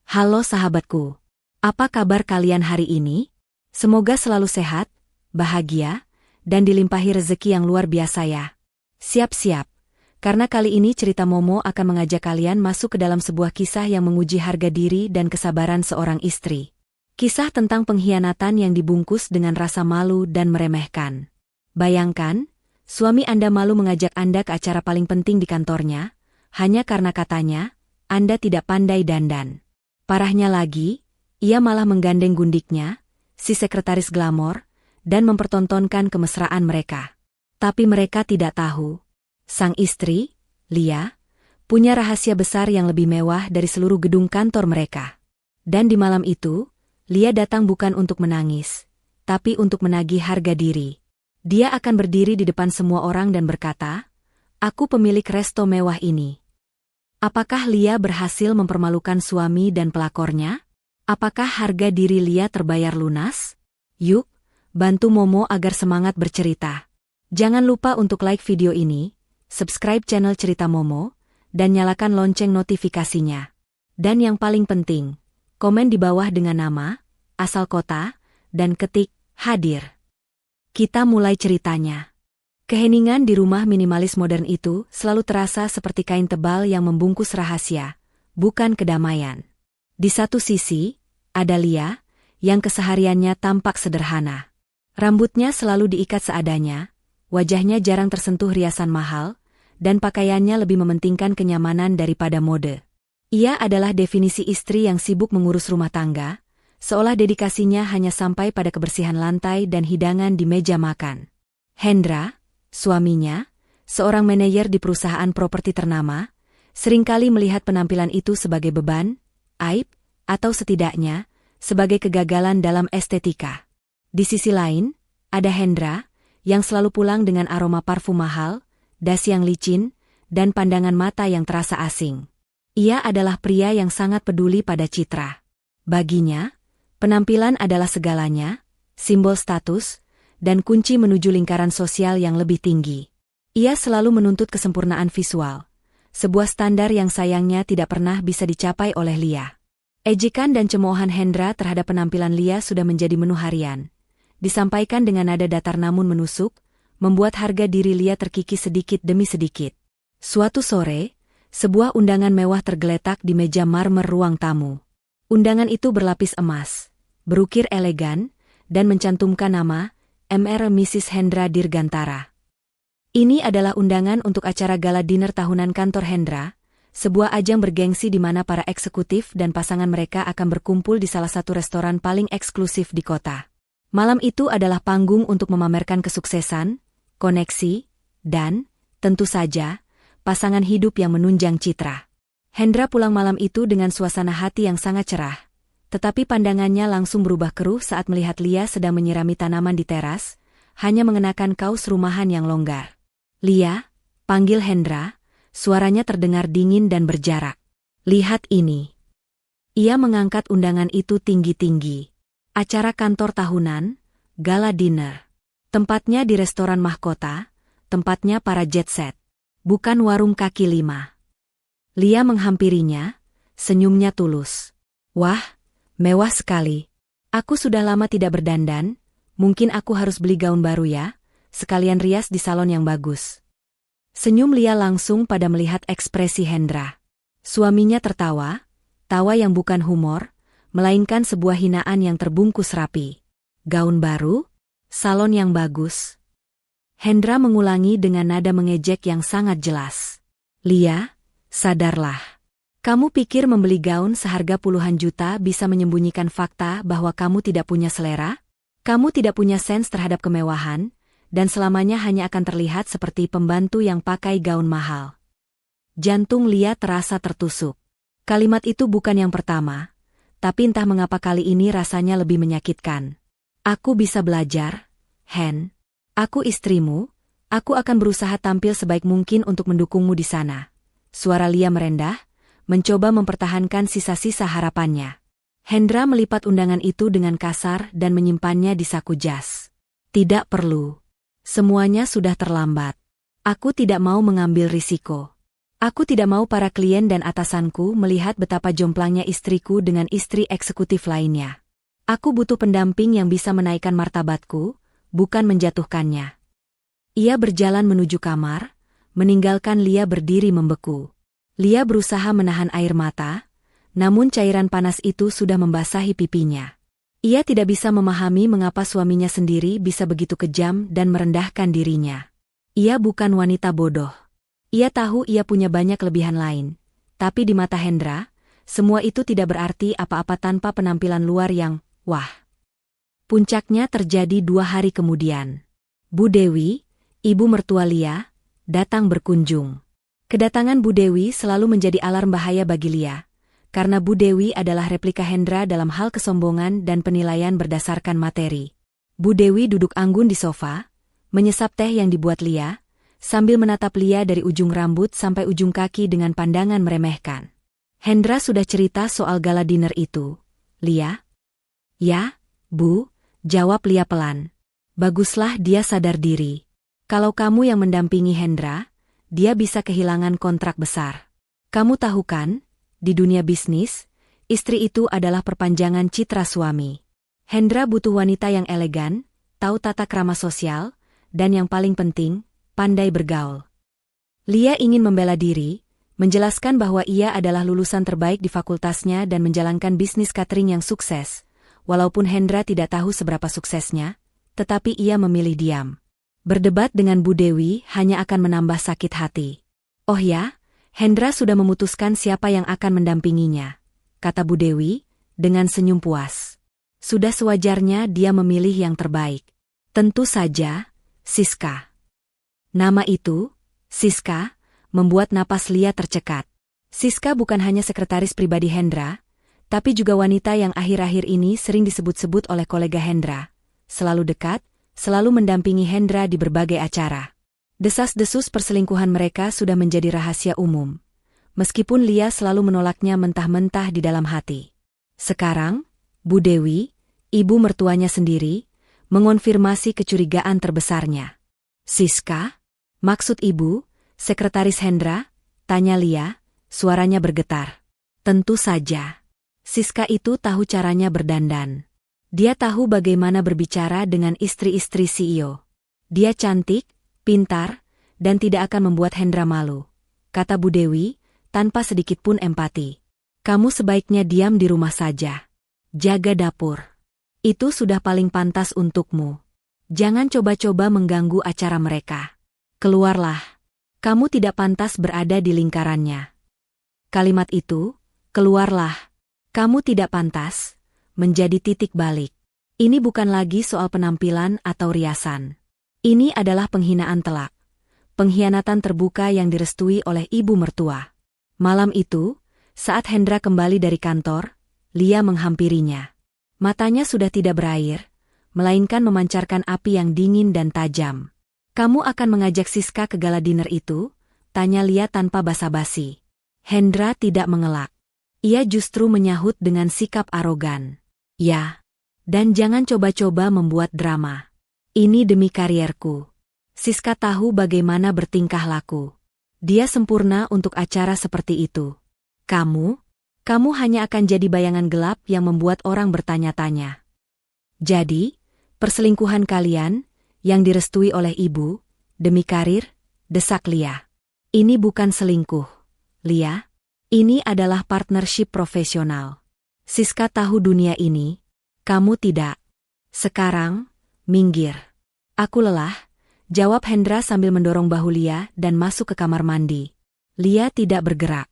Halo sahabatku, apa kabar kalian hari ini? Semoga selalu sehat, bahagia, dan dilimpahi rezeki yang luar biasa ya. Siap-siap, karena kali ini cerita Momo akan mengajak kalian masuk ke dalam sebuah kisah yang menguji harga diri dan kesabaran seorang istri. Kisah tentang pengkhianatan yang dibungkus dengan rasa malu dan meremehkan. Bayangkan, suami Anda malu mengajak Anda ke acara paling penting di kantornya, hanya karena katanya, Anda tidak pandai dandan. Parahnya lagi, ia malah menggandeng gundiknya, si sekretaris glamor, dan mempertontonkan kemesraan mereka. Tapi mereka tidak tahu. Sang istri, Lia, punya rahasia besar yang lebih mewah dari seluruh gedung kantor mereka. Dan di malam itu, Lia datang bukan untuk menangis, tapi untuk menagih harga diri. Dia akan berdiri di depan semua orang dan berkata, "Aku pemilik resto mewah ini." Apakah Lia berhasil mempermalukan suami dan pelakornya? Apakah harga diri Lia terbayar lunas? Yuk, bantu Momo agar semangat bercerita. Jangan lupa untuk like video ini, subscribe channel Cerita Momo, dan nyalakan lonceng notifikasinya. Dan yang paling penting, komen di bawah dengan nama, asal kota, dan ketik hadir. Kita mulai ceritanya. Keheningan di rumah minimalis modern itu selalu terasa seperti kain tebal yang membungkus rahasia, bukan kedamaian. Di satu sisi, ada Lia, yang kesehariannya tampak sederhana. Rambutnya selalu diikat seadanya, wajahnya jarang tersentuh riasan mahal, dan pakaiannya lebih mementingkan kenyamanan daripada mode. Ia adalah definisi istri yang sibuk mengurus rumah tangga, seolah dedikasinya hanya sampai pada kebersihan lantai dan hidangan di meja makan. Hendra, suaminya, seorang manajer di perusahaan properti ternama, seringkali melihat penampilan itu sebagai beban, aib, atau setidaknya, sebagai kegagalan dalam estetika. Di sisi lain, ada Hendra, yang selalu pulang dengan aroma parfum mahal, das yang licin, dan pandangan mata yang terasa asing. Ia adalah pria yang sangat peduli pada citra. Baginya, penampilan adalah segalanya, simbol status, dan kunci menuju lingkaran sosial yang lebih tinggi. Ia selalu menuntut kesempurnaan visual, sebuah standar yang sayangnya tidak pernah bisa dicapai oleh Lia. Ejekan dan cemoohan Hendra terhadap penampilan Lia sudah menjadi menu harian. Disampaikan dengan nada datar namun menusuk, membuat harga diri Lia terkikis sedikit demi sedikit. Suatu sore, sebuah undangan mewah tergeletak di meja marmer ruang tamu. Undangan itu berlapis emas, berukir elegan, dan mencantumkan nama Mr. Mrs. Hendra Dirgantara. Ini adalah undangan untuk acara gala dinner tahunan kantor Hendra, sebuah ajang bergengsi di mana para eksekutif dan pasangan mereka akan berkumpul di salah satu restoran paling eksklusif di kota. Malam itu adalah panggung untuk memamerkan kesuksesan, koneksi, dan, tentu saja, pasangan hidup yang menunjang citra. Hendra pulang malam itu dengan suasana hati yang sangat cerah. Tetapi pandangannya langsung berubah keruh saat melihat Lia sedang menyirami tanaman di teras, hanya mengenakan kaos rumahan yang longgar. "Lia," panggil Hendra, suaranya terdengar dingin dan berjarak. "Lihat ini." Ia mengangkat undangan itu tinggi-tinggi. Acara kantor tahunan, gala dinner. Tempatnya di restoran mahkota, tempatnya para jet set. Bukan warung kaki lima. Lia menghampirinya, senyumnya tulus. "Wah, mewah sekali. Aku sudah lama tidak berdandan, mungkin aku harus beli gaun baru ya, sekalian rias di salon yang bagus." Senyum Lia langsung pada melihat ekspresi Hendra. Suaminya tertawa, tawa yang bukan humor, melainkan sebuah hinaan yang terbungkus rapi. "Gaun baru? Salon yang bagus?" Hendra mengulangi dengan nada mengejek yang sangat jelas. "Lia, sadarlah. Kamu pikir membeli gaun seharga puluhan juta bisa menyembunyikan fakta bahwa kamu tidak punya selera? Kamu tidak punya sens terhadap kemewahan, dan selamanya hanya akan terlihat seperti pembantu yang pakai gaun mahal." Jantung Lia terasa tertusuk. Kalimat itu bukan yang pertama, tapi entah mengapa kali ini rasanya lebih menyakitkan. "Aku bisa belajar, Hen. Aku istrimu, aku akan berusaha tampil sebaik mungkin untuk mendukungmu di sana." Suara Lia merendah, mencoba mempertahankan sisa-sisa harapannya. Hendra melipat undangan itu dengan kasar dan menyimpannya di saku jas. "Tidak perlu. Semuanya sudah terlambat. Aku tidak mau mengambil risiko." Aku tidak mau para klien dan atasanku melihat betapa jomplangnya istriku dengan istri eksekutif lainnya. Aku butuh pendamping yang bisa menaikkan martabatku, bukan menjatuhkannya. Ia berjalan menuju kamar, meninggalkan Lia berdiri membeku. Lia berusaha menahan air mata, namun cairan panas itu sudah membasahi pipinya. Ia tidak bisa memahami mengapa suaminya sendiri bisa begitu kejam dan merendahkan dirinya. Ia bukan wanita bodoh. Ia tahu ia punya banyak kelebihan lain, tapi di mata Hendra, semua itu tidak berarti apa-apa tanpa penampilan luar yang, wah. Puncaknya terjadi 2 hari kemudian. Bu Dewi, ibu mertua Lia, datang berkunjung. Kedatangan Bu Dewi selalu menjadi alarm bahaya bagi Lia, karena Bu Dewi adalah replika Hendra dalam hal kesombongan dan penilaian berdasarkan materi. Bu Dewi duduk anggun di sofa, menyesap teh yang dibuat Lia, sambil menatap Lia dari ujung rambut sampai ujung kaki dengan pandangan meremehkan. Hendra sudah cerita soal gala dinner itu, Lia? Ya, Bu, jawab Lia pelan. Baguslah dia sadar diri. Kalau kamu yang mendampingi Hendra, dia bisa kehilangan kontrak besar. Kamu tahu kan, di dunia bisnis, istri itu adalah perpanjangan citra suami. Hendra butuh wanita yang elegan, tahu tata krama sosial, dan yang paling penting, pandai bergaul. Lia ingin membela diri, menjelaskan bahwa ia adalah lulusan terbaik di fakultasnya dan menjalankan bisnis catering yang sukses, walaupun Hendra tidak tahu seberapa suksesnya, tetapi ia memilih diam. Berdebat dengan Bu Dewi hanya akan menambah sakit hati. Oh ya, Hendra sudah memutuskan siapa yang akan mendampinginya, kata Bu Dewi, dengan senyum puas. Sudah sewajarnya dia memilih yang terbaik. Tentu saja, Siska. Nama itu, Siska, membuat napas Lia tercekat. Siska bukan hanya sekretaris pribadi Hendra, tapi juga wanita yang akhir-akhir ini sering disebut-sebut oleh kolega Hendra. Selalu dekat, selalu mendampingi Hendra di berbagai acara. Desas-desus perselingkuhan mereka sudah menjadi rahasia umum, meskipun Lia selalu menolaknya mentah-mentah di dalam hati. Sekarang, Bu Dewi, ibu mertuanya sendiri, mengonfirmasi kecurigaan terbesarnya. Siska? Maksud ibu, sekretaris Hendra? Tanya Lia, suaranya bergetar. Tentu saja. Siska itu tahu caranya berdandan. Dia tahu bagaimana berbicara dengan istri-istri CEO. Dia cantik, pintar, dan tidak akan membuat Hendra malu, kata Bu Dewi, tanpa sedikit pun empati. Kamu sebaiknya diam di rumah saja. Jaga dapur. Itu sudah paling pantas untukmu. Jangan coba-coba mengganggu acara mereka. Keluarlah. Kamu tidak pantas berada di lingkarannya. Kalimat itu, keluarlah. Kamu tidak pantas, menjadi titik balik. Ini bukan lagi soal penampilan atau riasan. Ini adalah penghinaan telak. Pengkhianatan terbuka yang direstui oleh ibu mertua. Malam itu, saat Hendra kembali dari kantor, Lia menghampirinya. Matanya sudah tidak berair, melainkan memancarkan api yang dingin dan tajam. Kamu akan mengajak Siska ke gala dinner itu? Tanya Lia tanpa basa-basi. Hendra tidak mengelak. Ia justru menyahut dengan sikap arogan. Ya. Dan jangan coba-coba membuat drama. Ini demi karierku. Siska tahu bagaimana bertingkah laku. Dia sempurna untuk acara seperti itu. Kamu hanya akan jadi bayangan gelap yang membuat orang bertanya-tanya. Jadi, perselingkuhan kalian, yang direstui oleh ibu, demi karir, desak Lia. Ini bukan selingkuh, Lia. Ini adalah partnership profesional. Siska tahu dunia ini, kamu tidak. Sekarang, minggir. Aku lelah, jawab Hendra sambil mendorong bahu Lia dan masuk ke kamar mandi. Lia tidak bergerak.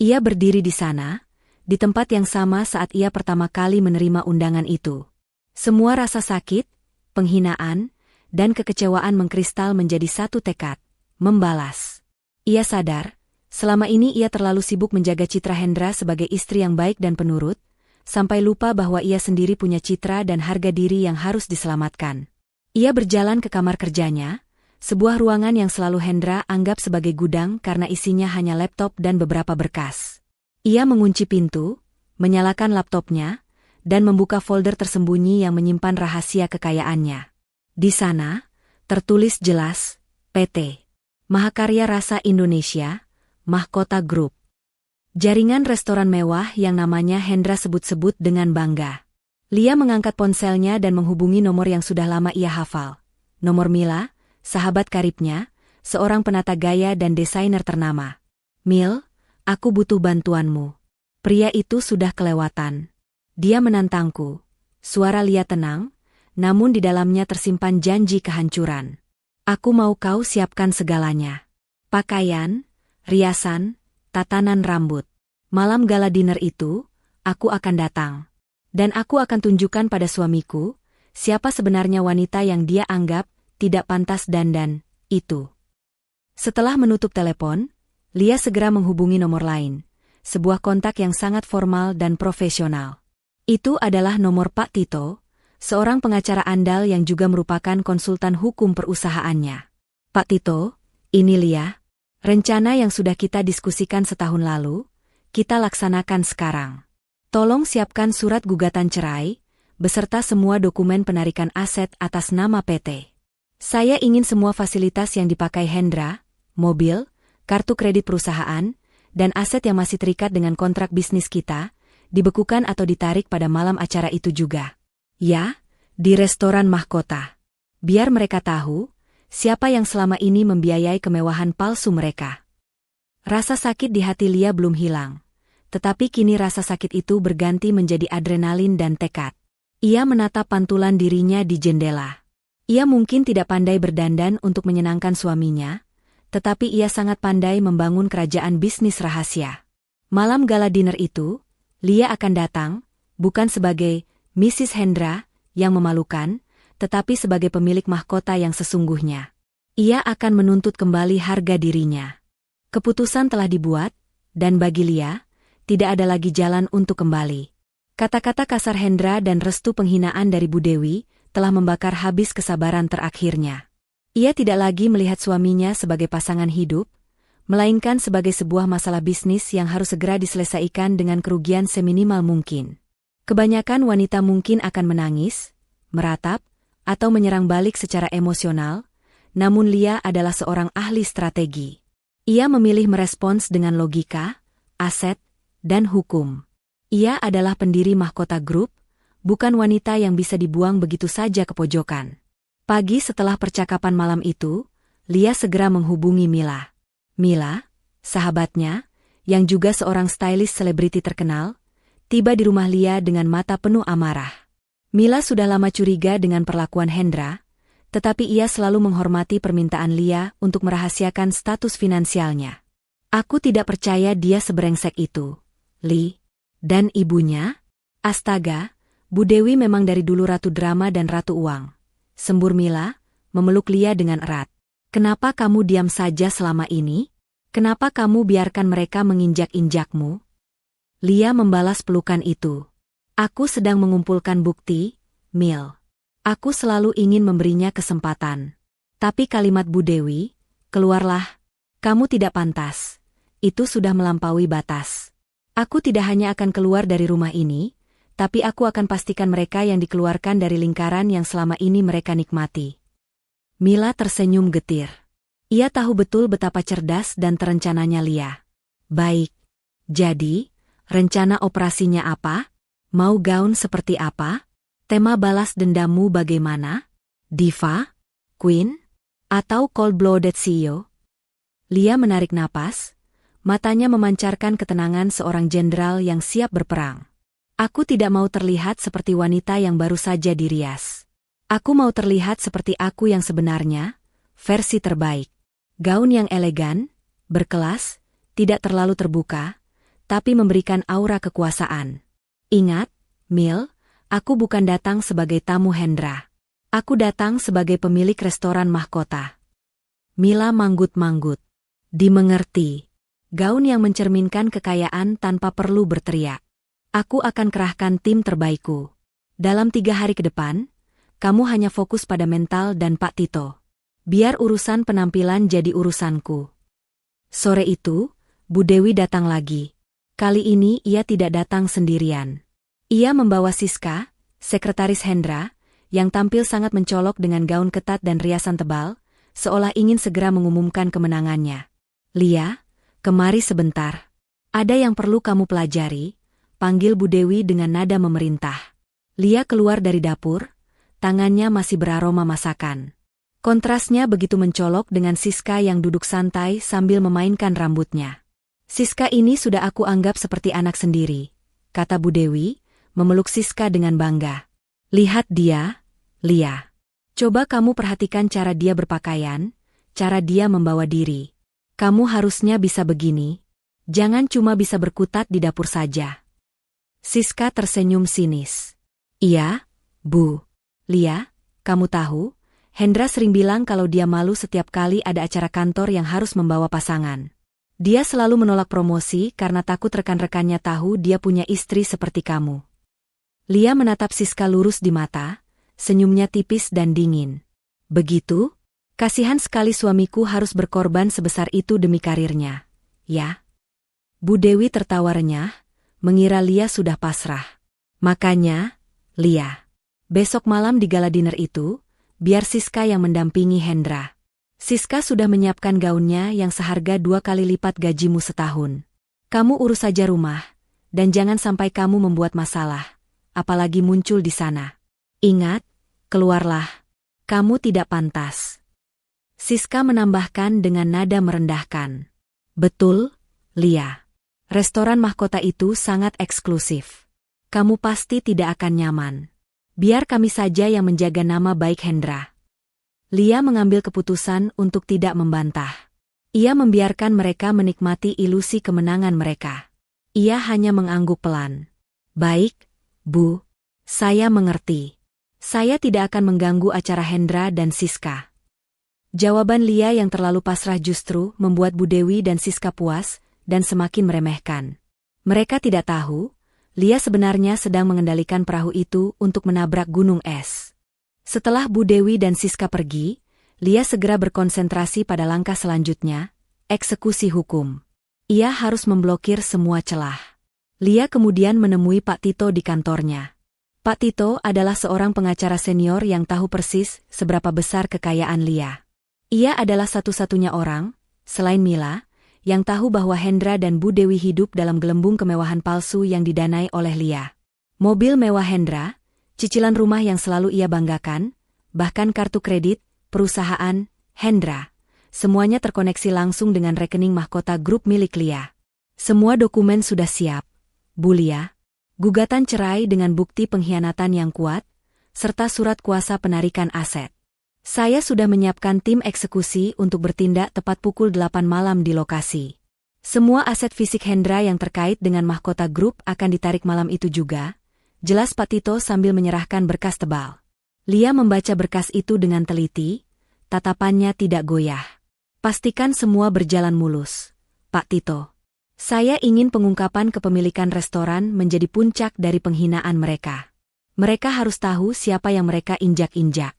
Ia berdiri di sana, di tempat yang sama saat ia pertama kali menerima undangan itu. Semua rasa sakit, penghinaan, dan kekecewaan mengkristal menjadi satu tekad, membalas. Ia sadar, selama ini ia terlalu sibuk menjaga citra Hendra sebagai istri yang baik dan penurut, sampai lupa bahwa ia sendiri punya citra dan harga diri yang harus diselamatkan. Ia berjalan ke kamar kerjanya, sebuah ruangan yang selalu Hendra anggap sebagai gudang karena isinya hanya laptop dan beberapa berkas. Ia mengunci pintu, menyalakan laptopnya, dan membuka folder tersembunyi yang menyimpan rahasia kekayaannya. Di sana, tertulis jelas, PT Mahakarya Rasa Indonesia, Mahkota Group. Jaringan restoran mewah yang namanya Hendra sebut-sebut dengan bangga. Lia mengangkat ponselnya dan menghubungi nomor yang sudah lama ia hafal. Nomor Mila, sahabat karibnya, seorang penata gaya dan desainer ternama. "Mil, aku butuh bantuanmu." Pria itu sudah kelewatan. Dia menantangku. Suara Lia tenang, namun di dalamnya tersimpan janji kehancuran. "Aku mau kau siapkan segalanya. Pakaian, riasan, tatanan rambut. Malam gala dinner itu, aku akan datang. Dan aku akan tunjukkan pada suamiku, siapa sebenarnya wanita yang dia anggap tidak pantas dandan, itu." Setelah menutup telepon, Lia segera menghubungi nomor lain, sebuah kontak yang sangat formal dan profesional. Itu adalah nomor Pak Tito, seorang pengacara andal yang juga merupakan konsultan hukum perusahaannya. "Pak Tito, ini Lia. Rencana yang sudah kita diskusikan setahun lalu, kita laksanakan sekarang. Tolong siapkan surat gugatan cerai, beserta semua dokumen penarikan aset atas nama PT. Saya ingin semua fasilitas yang dipakai Hendra, mobil, kartu kredit perusahaan, dan aset yang masih terikat dengan kontrak bisnis kita, dibekukan atau ditarik pada malam acara itu juga. Ya, di restoran Mahkota. Biar mereka tahu, siapa yang selama ini membiayai kemewahan palsu mereka." Rasa sakit di hati Lia belum hilang. Tetapi kini rasa sakit itu berganti menjadi adrenalin dan tekad. Ia menatap pantulan dirinya di jendela. Ia mungkin tidak pandai berdandan untuk menyenangkan suaminya, tetapi ia sangat pandai membangun kerajaan bisnis rahasia. Malam gala dinner itu, Lia akan datang, bukan sebagai Mrs. Hendra yang memalukan, tetapi sebagai pemilik mahkota yang sesungguhnya. Ia akan menuntut kembali harga dirinya. Keputusan telah dibuat, dan bagi Lia, tidak ada lagi jalan untuk kembali. Kata-kata kasar Hendra dan restu penghinaan dari Bu Dewi telah membakar habis kesabaran terakhirnya. Ia tidak lagi melihat suaminya sebagai pasangan hidup, melainkan sebagai sebuah masalah bisnis yang harus segera diselesaikan dengan kerugian seminimal mungkin. Kebanyakan wanita mungkin akan menangis, meratap, atau menyerang balik secara emosional, namun Lia adalah seorang ahli strategi. Ia memilih merespons dengan logika, aset, dan hukum. Ia adalah pendiri Mahkota Group, bukan wanita yang bisa dibuang begitu saja ke pojokan. Pagi setelah percakapan malam itu, Lia segera menghubungi Mila. Mila, sahabatnya, yang juga seorang stylist selebriti terkenal, tiba di rumah Lia dengan mata penuh amarah. Mila sudah lama curiga dengan perlakuan Hendra, tetapi ia selalu menghormati permintaan Lia untuk merahasiakan status finansialnya. "Aku tidak percaya dia seberengsek itu, Li. Dan ibunya? Astaga, Bu Dewi memang dari dulu ratu drama dan ratu uang," sembur Mila, memeluk Lia dengan erat. "Kenapa kamu diam saja selama ini? Kenapa kamu biarkan mereka menginjak-injakmu?" Lia membalas pelukan itu. "Aku sedang mengumpulkan bukti, Mil. Aku selalu ingin memberinya kesempatan. Tapi kalimat Bu Dewi, keluarlah, kamu tidak pantas. Itu sudah melampaui batas. Aku tidak hanya akan keluar dari rumah ini, tapi aku akan pastikan mereka yang dikeluarkan dari lingkaran yang selama ini mereka nikmati." Mila tersenyum getir. Ia tahu betul betapa cerdas dan terencananya Lia. "Baik. Jadi, rencana operasinya apa? Mau gaun seperti apa? Tema balas dendammu bagaimana? Diva? Queen? Atau cold-blooded CEO?" Lia menarik napas, matanya memancarkan ketenangan seorang jenderal yang siap berperang. "Aku tidak mau terlihat seperti wanita yang baru saja dirias. Aku mau terlihat seperti aku yang sebenarnya, versi terbaik. Gaun yang elegan, berkelas, tidak terlalu terbuka, tapi memberikan aura kekuasaan. Ingat, Mil, aku bukan datang sebagai tamu Hendra. Aku datang sebagai pemilik restoran Mahkota." Mila manggut-manggut. Dimengerti. Gaun yang mencerminkan kekayaan tanpa perlu berteriak. "Aku akan kerahkan tim terbaikku. Dalam 3 hari ke depan, kamu hanya fokus pada mental dan Pak Tito. Biar urusan penampilan jadi urusanku." Sore itu, Bu Dewi datang lagi. Kali ini ia tidak datang sendirian. Ia membawa Siska, sekretaris Hendra, yang tampil sangat mencolok dengan gaun ketat dan riasan tebal, seolah ingin segera mengumumkan kemenangannya. "Lia, Kemari sebentar. Ada yang perlu kamu pelajari, panggil Bu Dewi dengan nada memerintah. Lia keluar dari dapur, tangannya masih beraroma masakan. Kontrasnya begitu mencolok dengan Siska yang duduk santai sambil memainkan rambutnya. Siska ini sudah aku anggap seperti anak sendiri, kata Bu Dewi, memeluk Siska dengan bangga. Lihat dia, Lia. Coba kamu perhatikan cara dia berpakaian, cara dia membawa diri. Kamu harusnya bisa begini. Jangan cuma bisa berkutat di dapur saja. Siska tersenyum sinis. Iya, Bu. Lia, kamu tahu, Hendra sering bilang kalau dia malu setiap kali ada acara kantor yang harus membawa pasangan. Dia selalu menolak promosi karena takut rekan-rekannya tahu dia punya istri seperti kamu. Lia menatap Siska lurus di mata, senyumnya tipis dan dingin. Begitu? Kasihan sekali suamiku harus berkorban sebesar itu demi karirnya. Ya? Bu Dewi tertawa renyah, mengira Lia sudah pasrah. Makanya, Lia, besok malam di gala dinner itu, biar Siska yang mendampingi Hendra. Siska sudah menyiapkan gaunnya yang seharga 2 kali lipat gajimu setahun. Kamu urus saja rumah, dan jangan sampai kamu membuat masalah, apalagi muncul di sana. Ingat, keluarlah. Kamu tidak pantas. Siska menambahkan dengan nada merendahkan. Betul, Lia. Restoran mahkota itu sangat eksklusif. Kamu pasti tidak akan nyaman. Biar kami saja yang menjaga nama baik Hendra. Lia mengambil keputusan untuk tidak membantah. Ia membiarkan mereka menikmati ilusi kemenangan mereka. Ia hanya mengangguk pelan. Baik, Bu. Saya mengerti. Saya tidak akan mengganggu acara Hendra dan Siska. Jawaban Lia yang terlalu pasrah justru membuat Bu Dewi dan Siska puas dan semakin meremehkan. Mereka tidak tahu, Lia sebenarnya sedang mengendalikan perahu itu untuk menabrak gunung es. Setelah Bu Dewi dan Siska pergi, Lia segera berkonsentrasi pada langkah selanjutnya, eksekusi hukum. Ia harus memblokir semua celah. Lia kemudian menemui Pak Tito di kantornya. Pak Tito adalah seorang pengacara senior yang tahu persis seberapa besar kekayaan Lia. Ia adalah satu-satunya orang, selain Mila, yang tahu bahwa Hendra dan Bu Dewi hidup dalam gelembung kemewahan palsu yang didanai oleh Lia. Mobil mewah Hendra, cicilan rumah yang selalu ia banggakan, bahkan kartu kredit, perusahaan, Hendra, semuanya terkoneksi langsung dengan rekening mahkota grup milik Lia. Semua dokumen sudah siap, Bu Lia. Gugatan cerai dengan bukti pengkhianatan yang kuat, serta surat kuasa penarikan aset. Saya sudah menyiapkan tim eksekusi untuk bertindak tepat pukul 8 malam di lokasi. Semua aset fisik Hendra yang terkait dengan mahkota grup akan ditarik malam itu juga, jelas Pak Tito sambil menyerahkan berkas tebal. Lia membaca berkas itu dengan teliti, tatapannya tidak goyah. Pastikan semua berjalan mulus, Pak Tito. Saya ingin pengungkapan kepemilikan restoran menjadi puncak dari penghinaan mereka. Mereka harus tahu siapa yang mereka injak-injak.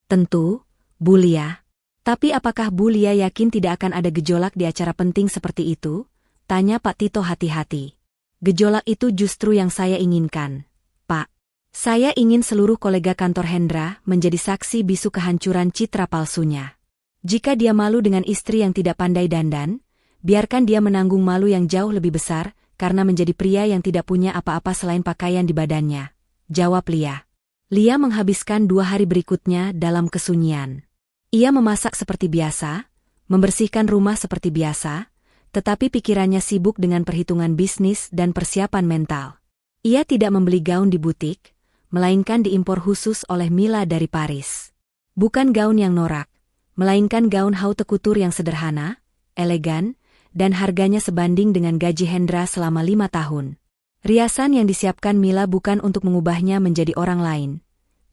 Tentu, Bu Lia. Tapi apakah Bu Lia yakin tidak akan ada gejolak di acara penting seperti itu? Tanya Pak Tito hati-hati. Gejolak itu justru yang saya inginkan, Pak. Saya ingin seluruh kolega kantor Hendra menjadi saksi bisu kehancuran citra palsunya. Jika dia malu dengan istri yang tidak pandai dandan, biarkan dia menanggung malu yang jauh lebih besar, karena menjadi pria yang tidak punya apa-apa selain pakaian di badannya. Jawab Lia. Lia menghabiskan 2 hari berikutnya dalam kesunyian. Ia memasak seperti biasa, membersihkan rumah seperti biasa, tetapi pikirannya sibuk dengan perhitungan bisnis dan persiapan mental. Ia tidak membeli gaun di butik, melainkan diimpor khusus oleh Mila dari Paris. Bukan gaun yang norak, melainkan gaun haute couture yang sederhana, elegan, dan harganya sebanding dengan gaji Hendra selama 5 tahun. Riasan yang disiapkan Mila bukan untuk mengubahnya menjadi orang lain,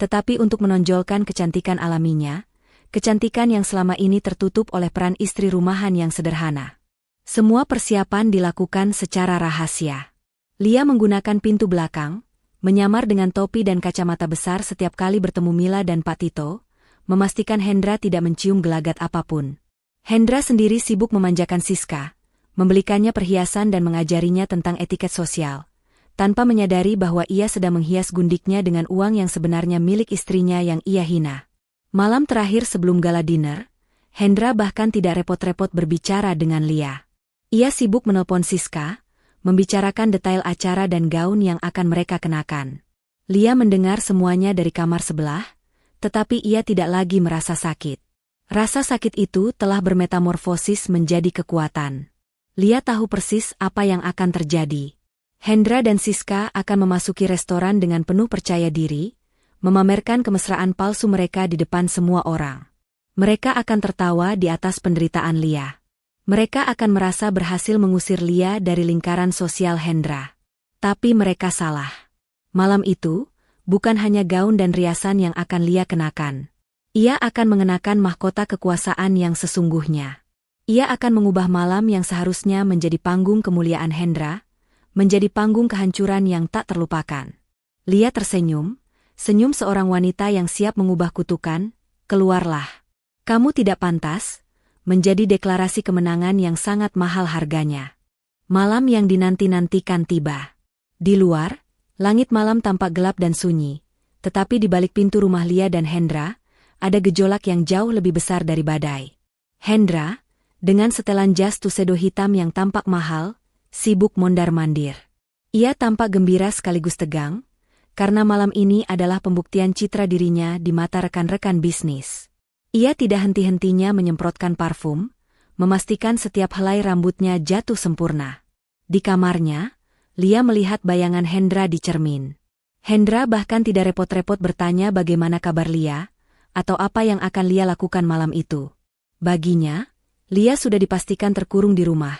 tetapi untuk menonjolkan kecantikan alaminya, kecantikan yang selama ini tertutup oleh peran istri rumahan yang sederhana. Semua persiapan dilakukan secara rahasia. Lia menggunakan pintu belakang, menyamar dengan topi dan kacamata besar setiap kali bertemu Mila dan Pak Tito, memastikan Hendra tidak mencium gelagat apapun. Hendra sendiri sibuk memanjakan Siska, membelikannya perhiasan dan mengajarinya tentang etiket sosial, tanpa menyadari bahwa ia sedang menghias gundiknya dengan uang yang sebenarnya milik istrinya yang ia hina. Malam terakhir sebelum gala dinner, Hendra bahkan tidak repot-repot berbicara dengan Lia. Ia sibuk menelpon Siska, membicarakan detail acara dan gaun yang akan mereka kenakan. Lia mendengar semuanya dari kamar sebelah, tetapi ia tidak lagi merasa sakit. Rasa sakit itu telah bermetamorfosis menjadi kekuatan. Lia tahu persis apa yang akan terjadi. Hendra dan Siska akan memasuki restoran dengan penuh percaya diri, memamerkan kemesraan palsu mereka di depan semua orang. Mereka akan tertawa di atas penderitaan Lia. Mereka akan merasa berhasil mengusir Lia dari lingkaran sosial Hendra. Tapi mereka salah. Malam itu, bukan hanya gaun dan riasan yang akan Lia kenakan. Ia akan mengenakan mahkota kekuasaan yang sesungguhnya. Ia akan mengubah malam yang seharusnya menjadi panggung kemuliaan Hendra, menjadi panggung kehancuran yang tak terlupakan. Lia tersenyum, senyum seorang wanita yang siap mengubah kutukan. Keluarlah. Kamu tidak pantas, menjadi deklarasi kemenangan yang sangat mahal harganya. Malam yang dinanti-nantikan tiba. Di luar, langit malam tampak gelap dan sunyi, tetapi di balik pintu rumah Lia dan Hendra, ada gejolak yang jauh lebih besar dari badai. Hendra, dengan setelan jas tuxedo hitam yang tampak mahal, sibuk mondar-mandir. Ia tampak gembira sekaligus tegang, karena malam ini adalah pembuktian citra dirinya di mata rekan-rekan bisnis. Ia tidak henti-hentinya menyemprotkan parfum, memastikan setiap helai rambutnya jatuh sempurna. Di kamarnya, Lia melihat bayangan Hendra di cermin. Hendra bahkan tidak repot-repot bertanya bagaimana kabar Lia, atau apa yang akan Lia lakukan malam itu. Baginya, Lia sudah dipastikan terkurung di rumah,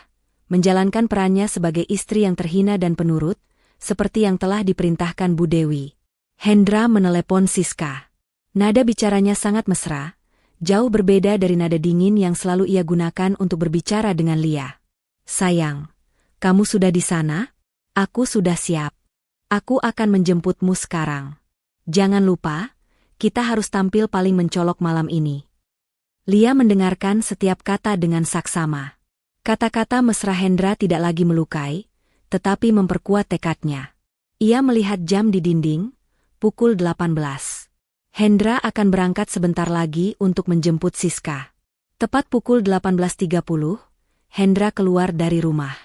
menjalankan perannya sebagai istri yang terhina dan penurut, seperti yang telah diperintahkan Bu Dewi. Hendra menelepon Siska. Nada bicaranya sangat mesra, jauh berbeda dari nada dingin yang selalu ia gunakan untuk berbicara dengan Lia. Sayang, kamu sudah di sana? Aku sudah siap. Aku akan menjemputmu sekarang. Jangan lupa, kita harus tampil paling mencolok malam ini. Lia mendengarkan setiap kata dengan saksama. Kata-kata mesra Hendra tidak lagi melukai, tetapi memperkuat tekadnya. Ia melihat jam di dinding, pukul 18. Hendra akan berangkat sebentar lagi untuk menjemput Siska. Tepat pukul 18.30, Hendra keluar dari rumah.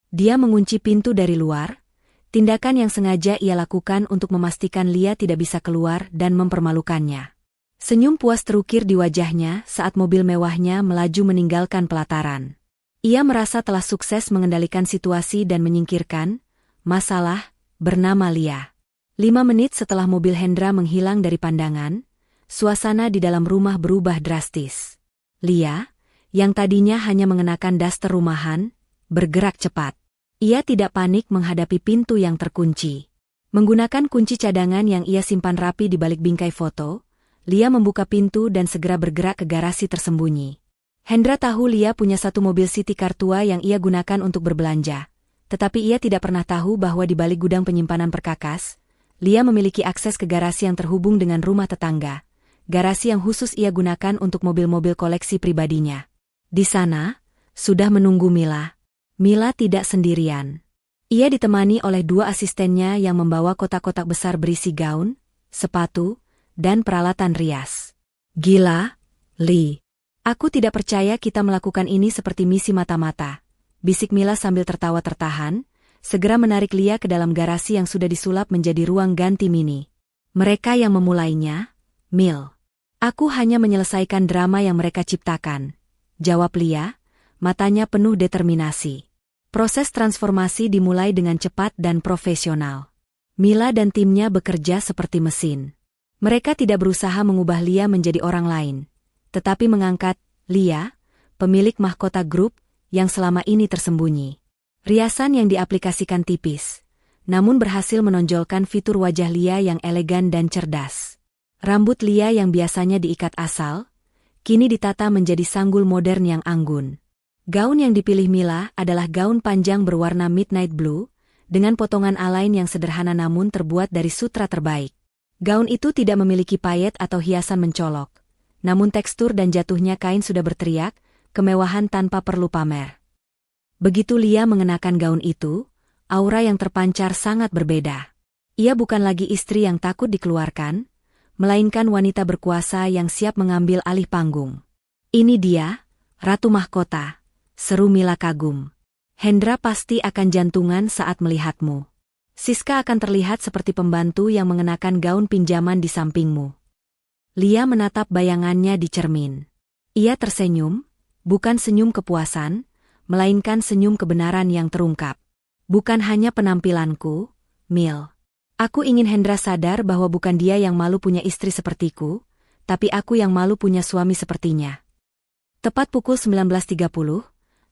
Dia mengunci pintu dari luar, tindakan yang sengaja ia lakukan untuk memastikan Lia tidak bisa keluar dan mempermalukannya. Senyum puas terukir di wajahnya saat mobil mewahnya melaju meninggalkan pelataran. Ia merasa telah sukses mengendalikan situasi dan menyingkirkan masalah bernama Lia. 5 menit setelah mobil Hendra menghilang dari pandangan, suasana di dalam rumah berubah drastis. Lia, yang tadinya hanya mengenakan daster rumahan, bergerak cepat. Ia tidak panik menghadapi pintu yang terkunci. Menggunakan kunci cadangan yang ia simpan rapi di balik bingkai foto, Lia membuka pintu dan segera bergerak ke garasi tersembunyi. Hendra tahu Lia punya satu mobil City Car tua yang ia gunakan untuk berbelanja, tetapi ia tidak pernah tahu bahwa di balik gudang penyimpanan perkakas, Lia memiliki akses ke garasi yang terhubung dengan rumah tetangga, garasi yang khusus ia gunakan untuk mobil-mobil koleksi pribadinya. Di sana, sudah menunggu Mila. Mila tidak sendirian. Ia ditemani oleh 2 asistennya yang membawa kotak-kotak besar berisi gaun, sepatu, dan peralatan rias. Gila, Lee. Aku tidak percaya kita melakukan ini seperti misi mata-mata, bisik Mila sambil tertawa tertahan, segera menarik Lia ke dalam garasi yang sudah disulap menjadi ruang ganti mini. Mereka yang memulainya, Mil. Aku hanya menyelesaikan drama yang mereka ciptakan, jawab Lia, matanya penuh determinasi. Proses transformasi dimulai dengan cepat dan profesional. Mila dan timnya bekerja seperti mesin. Mereka tidak berusaha mengubah Lia menjadi orang lain, tetapi mengangkat Lia, pemilik mahkota grup, yang selama ini tersembunyi. Riasan yang diaplikasikan tipis, namun berhasil menonjolkan fitur wajah Lia yang elegan dan cerdas. Rambut Lia yang biasanya diikat asal, kini ditata menjadi sanggul modern yang anggun. Gaun yang dipilih Mila adalah gaun panjang berwarna midnight blue, dengan potongan alain yang sederhana namun terbuat dari sutra terbaik. Gaun itu tidak memiliki payet atau hiasan mencolok, namun tekstur dan jatuhnya kain sudah berteriak, kemewahan tanpa perlu pamer. Begitu Lia mengenakan gaun itu, aura yang terpancar sangat berbeda. Ia bukan lagi istri yang takut dikeluarkan, melainkan wanita berkuasa yang siap mengambil alih panggung. Ini dia, Ratu Mahkota, seru Mila kagum. Hendra pasti akan jantungan saat melihatmu. Siska akan terlihat seperti pembantu yang mengenakan gaun pinjaman di sampingmu. Lia menatap bayangannya di cermin. Ia tersenyum, bukan senyum kepuasan, melainkan senyum kebenaran yang terungkap. Bukan hanya penampilanku, Mil. Aku ingin Hendra sadar bahwa bukan dia yang malu punya istri sepertiku, tapi aku yang malu punya suami sepertinya. Tepat pukul 19.30,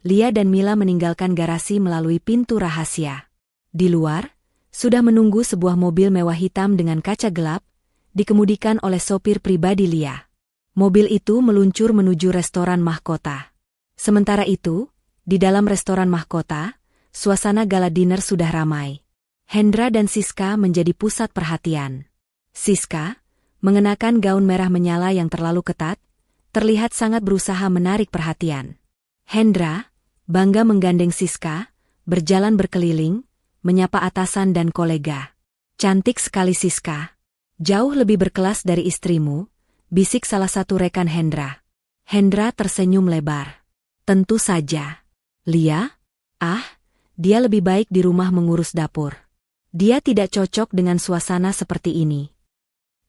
Lia dan Mila meninggalkan garasi melalui pintu rahasia. Di luar, sudah menunggu sebuah mobil mewah hitam dengan kaca gelap, dikemudikan oleh sopir pribadi Lia. Mobil itu meluncur menuju restoran mahkota. Sementara itu, di dalam restoran mahkota, suasana gala dinner sudah ramai. Hendra dan Siska menjadi pusat perhatian. Siska, mengenakan gaun merah menyala yang terlalu ketat, terlihat sangat berusaha menarik perhatian. Hendra, bangga menggandeng Siska, berjalan berkeliling, menyapa atasan dan kolega. Cantik sekali Siska. Jauh lebih berkelas dari istrimu, bisik salah satu rekan Hendra. Hendra tersenyum lebar. Tentu saja. Lia? Dia lebih baik di rumah mengurus dapur. Dia tidak cocok dengan suasana seperti ini.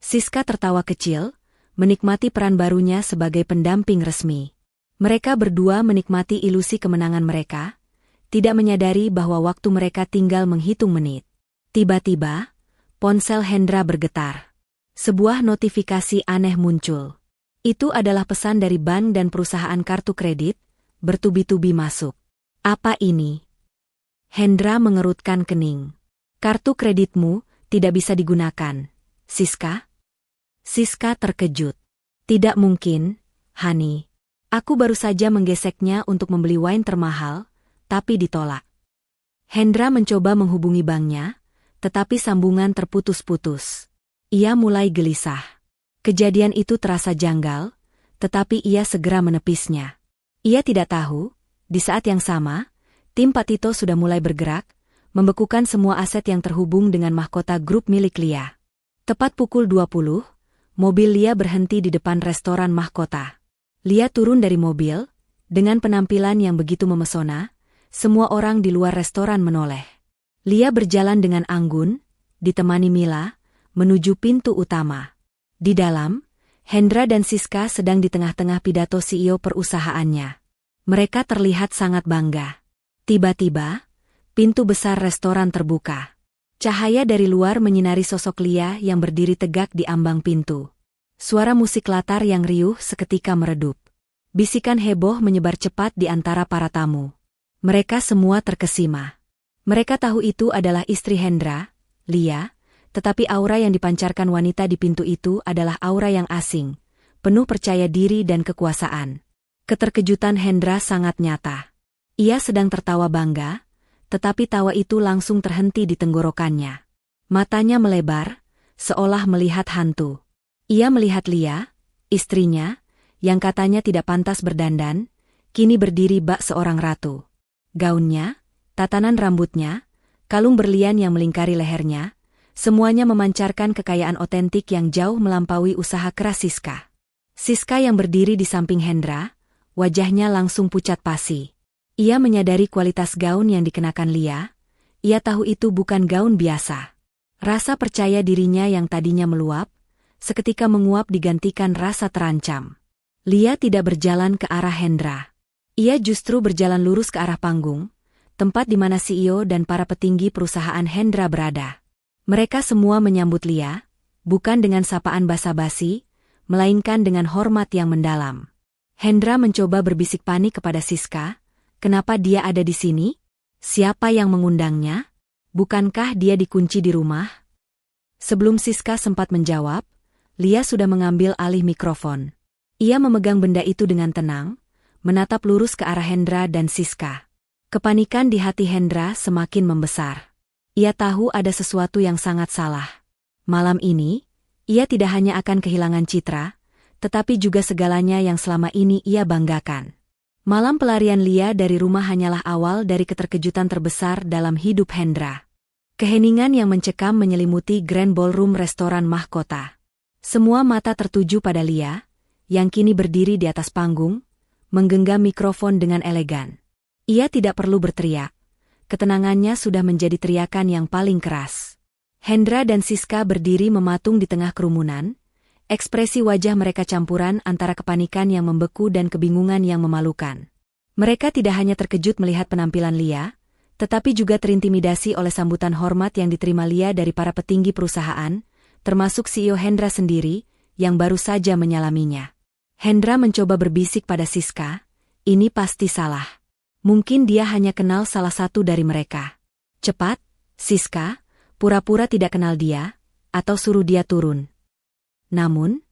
Siska tertawa kecil, menikmati peran barunya sebagai pendamping resmi. Mereka berdua menikmati ilusi kemenangan mereka, tidak menyadari bahwa waktu mereka tinggal menghitung menit. Tiba-tiba, ponsel Hendra bergetar. Sebuah notifikasi aneh muncul. Itu adalah pesan dari bank dan perusahaan kartu kredit, bertubi-tubi masuk. Apa ini? Hendra mengerutkan kening. Kartu kreditmu tidak bisa digunakan, Siska? Siska terkejut. Tidak mungkin, Hani. Aku baru saja menggeseknya untuk membeli wine termahal, tapi ditolak. Hendra mencoba menghubungi banknya, tetapi sambungan terputus-putus. Ia mulai gelisah. Kejadian itu terasa janggal, tetapi ia segera menepisnya. Ia tidak tahu, di saat yang sama, tim Pak Tito sudah mulai bergerak, membekukan semua aset yang terhubung dengan mahkota grup milik Lia. Tepat pukul 20, mobil Lia berhenti di depan restoran mahkota. Lia turun dari mobil, dengan penampilan yang begitu memesona, semua orang di luar restoran menoleh. Lia berjalan dengan anggun, ditemani Mila, menuju pintu utama. Di dalam, Hendra dan Siska sedang di tengah-tengah pidato CEO perusahaannya. Mereka terlihat sangat bangga. Tiba-tiba, pintu besar restoran terbuka. Cahaya dari luar menyinari sosok Lia yang berdiri tegak di ambang pintu. Suara musik latar yang riuh seketika meredup. Bisikan heboh menyebar cepat di antara para tamu. Mereka semua terkesima. Mereka tahu itu adalah istri Hendra, Lia, tetapi aura yang dipancarkan wanita di pintu itu adalah aura yang asing, penuh percaya diri dan kekuasaan. Keterkejutan Hendra sangat nyata. Ia sedang tertawa bangga, tetapi tawa itu langsung terhenti di tenggorokannya. Matanya melebar, seolah melihat hantu. Ia melihat Lia, istrinya, yang katanya tidak pantas berdandan, kini berdiri bak seorang ratu. Gaunnya, tatanan rambutnya, kalung berlian yang melingkari lehernya, semuanya memancarkan kekayaan otentik yang jauh melampaui usaha keras Siska. Siska yang berdiri di samping Hendra, wajahnya langsung pucat pasi. Ia menyadari kualitas gaun yang dikenakan Lia, ia tahu itu bukan gaun biasa. Rasa percaya dirinya yang tadinya meluap, seketika menguap digantikan rasa terancam. Lia tidak berjalan ke arah Hendra. Ia justru berjalan lurus ke arah panggung, tempat di mana CEO dan para petinggi perusahaan Hendra berada. Mereka semua menyambut Lia, bukan dengan sapaan basa-basi, melainkan dengan hormat yang mendalam. Hendra mencoba berbisik panik kepada Siska, kenapa dia ada di sini? Siapa yang mengundangnya? Bukankah dia dikunci di rumah? Sebelum Siska sempat menjawab, Lia sudah mengambil alih mikrofon. Ia memegang benda itu dengan tenang, menatap lurus ke arah Hendra dan Siska. Kepanikan di hati Hendra semakin membesar. Ia tahu ada sesuatu yang sangat salah. Malam ini, ia tidak hanya akan kehilangan citra, tetapi juga segalanya yang selama ini ia banggakan. Malam pelarian Lia dari rumah hanyalah awal dari keterkejutan terbesar dalam hidup Hendra. Keheningan yang mencekam menyelimuti Grand Ballroom restoran mahkota. Semua mata tertuju pada Lia, yang kini berdiri di atas panggung, menggenggam mikrofon dengan elegan. Ia tidak perlu berteriak. Ketenangannya sudah menjadi teriakan yang paling keras. Hendra dan Siska berdiri mematung di tengah kerumunan. Ekspresi wajah mereka campuran antara kepanikan yang membeku dan kebingungan yang memalukan. Mereka tidak hanya terkejut melihat penampilan Lia, tetapi juga terintimidasi oleh sambutan hormat yang diterima Lia dari para petinggi perusahaan, termasuk CEO Hendra sendiri, yang baru saja menyalaminya. Hendra mencoba berbisik pada Siska, ini pasti salah. Mungkin dia hanya kenal salah satu dari mereka. Cepat, Siska, pura-pura tidak kenal dia, atau suruh dia turun. Namun,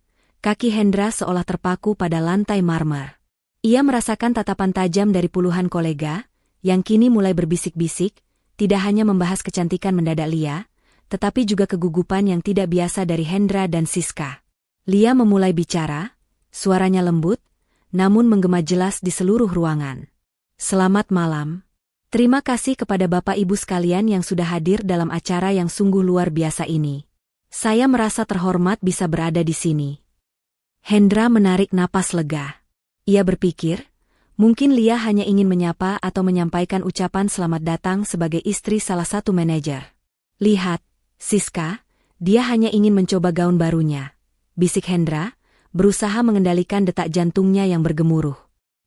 kaki Hendra seolah terpaku pada lantai marmer. Ia merasakan tatapan tajam dari puluhan kolega, yang kini mulai berbisik-bisik, tidak hanya membahas kecantikan mendadak Lia, tetapi juga kegugupan yang tidak biasa dari Hendra dan Siska. Lia memulai bicara, suaranya lembut, namun menggema jelas di seluruh ruangan. Selamat malam. Terima kasih kepada Bapak Ibu sekalian yang sudah hadir dalam acara yang sungguh luar biasa ini. Saya merasa terhormat bisa berada di sini. Hendra menarik napas lega. Ia berpikir, mungkin Lia hanya ingin menyapa atau menyampaikan ucapan selamat datang sebagai istri salah satu manajer. Lihat, Siska, dia hanya ingin mencoba gaun barunya. Bisik Hendra, berusaha mengendalikan detak jantungnya yang bergemuruh.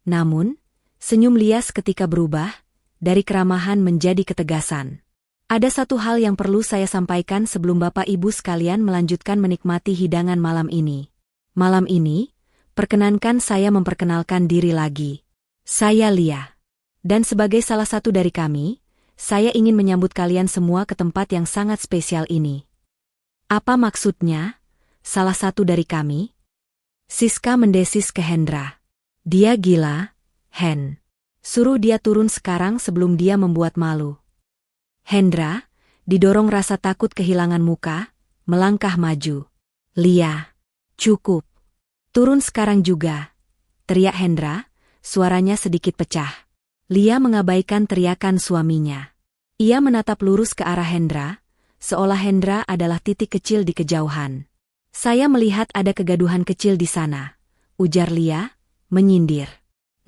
Namun, senyum Lia seketika berubah, dari keramahan menjadi ketegasan. Ada satu hal yang perlu saya sampaikan sebelum Bapak Ibu sekalian melanjutkan menikmati hidangan malam ini. Malam ini, perkenankan saya memperkenalkan diri lagi. Saya Lia. Dan sebagai salah satu dari kami, saya ingin menyambut kalian semua ke tempat yang sangat spesial ini. Apa maksudnya? Salah satu dari kami? Siska mendesis ke Hendra. Dia gila, Hen. Suruh dia turun sekarang sebelum dia membuat malu. Hendra, didorong rasa takut kehilangan muka, melangkah maju. Lia, cukup. Turun sekarang juga. Teriak Hendra, suaranya sedikit pecah. Lia mengabaikan teriakan suaminya. Ia menatap lurus ke arah Hendra, seolah Hendra adalah titik kecil di kejauhan. Saya melihat ada kegaduhan kecil di sana, ujar Lia, menyindir.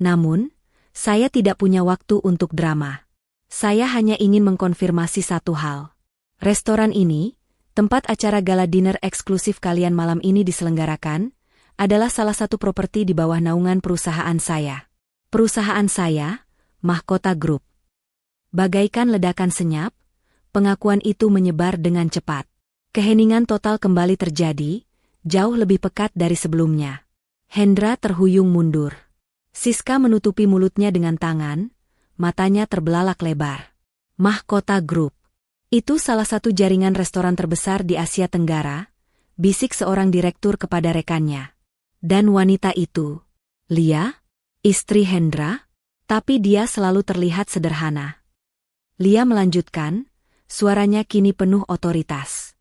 Namun, saya tidak punya waktu untuk drama. Saya hanya ingin mengkonfirmasi satu hal. Restoran ini, tempat acara gala dinner eksklusif kalian malam ini diselenggarakan, adalah salah satu properti di bawah naungan perusahaan saya. Perusahaan saya, Mahkota Group. Bagaikan ledakan senyap, pengakuan itu menyebar dengan cepat. Keheningan total kembali terjadi, jauh lebih pekat dari sebelumnya. Hendra terhuyung mundur. Siska menutupi mulutnya dengan tangan, matanya terbelalak lebar. Mahkota Group. Itu salah satu jaringan restoran terbesar di Asia Tenggara, bisik seorang direktur kepada rekannya. Dan wanita itu, Lia, istri Hendra, tapi dia selalu terlihat sederhana. Lia melanjutkan, suaranya kini penuh otoritas.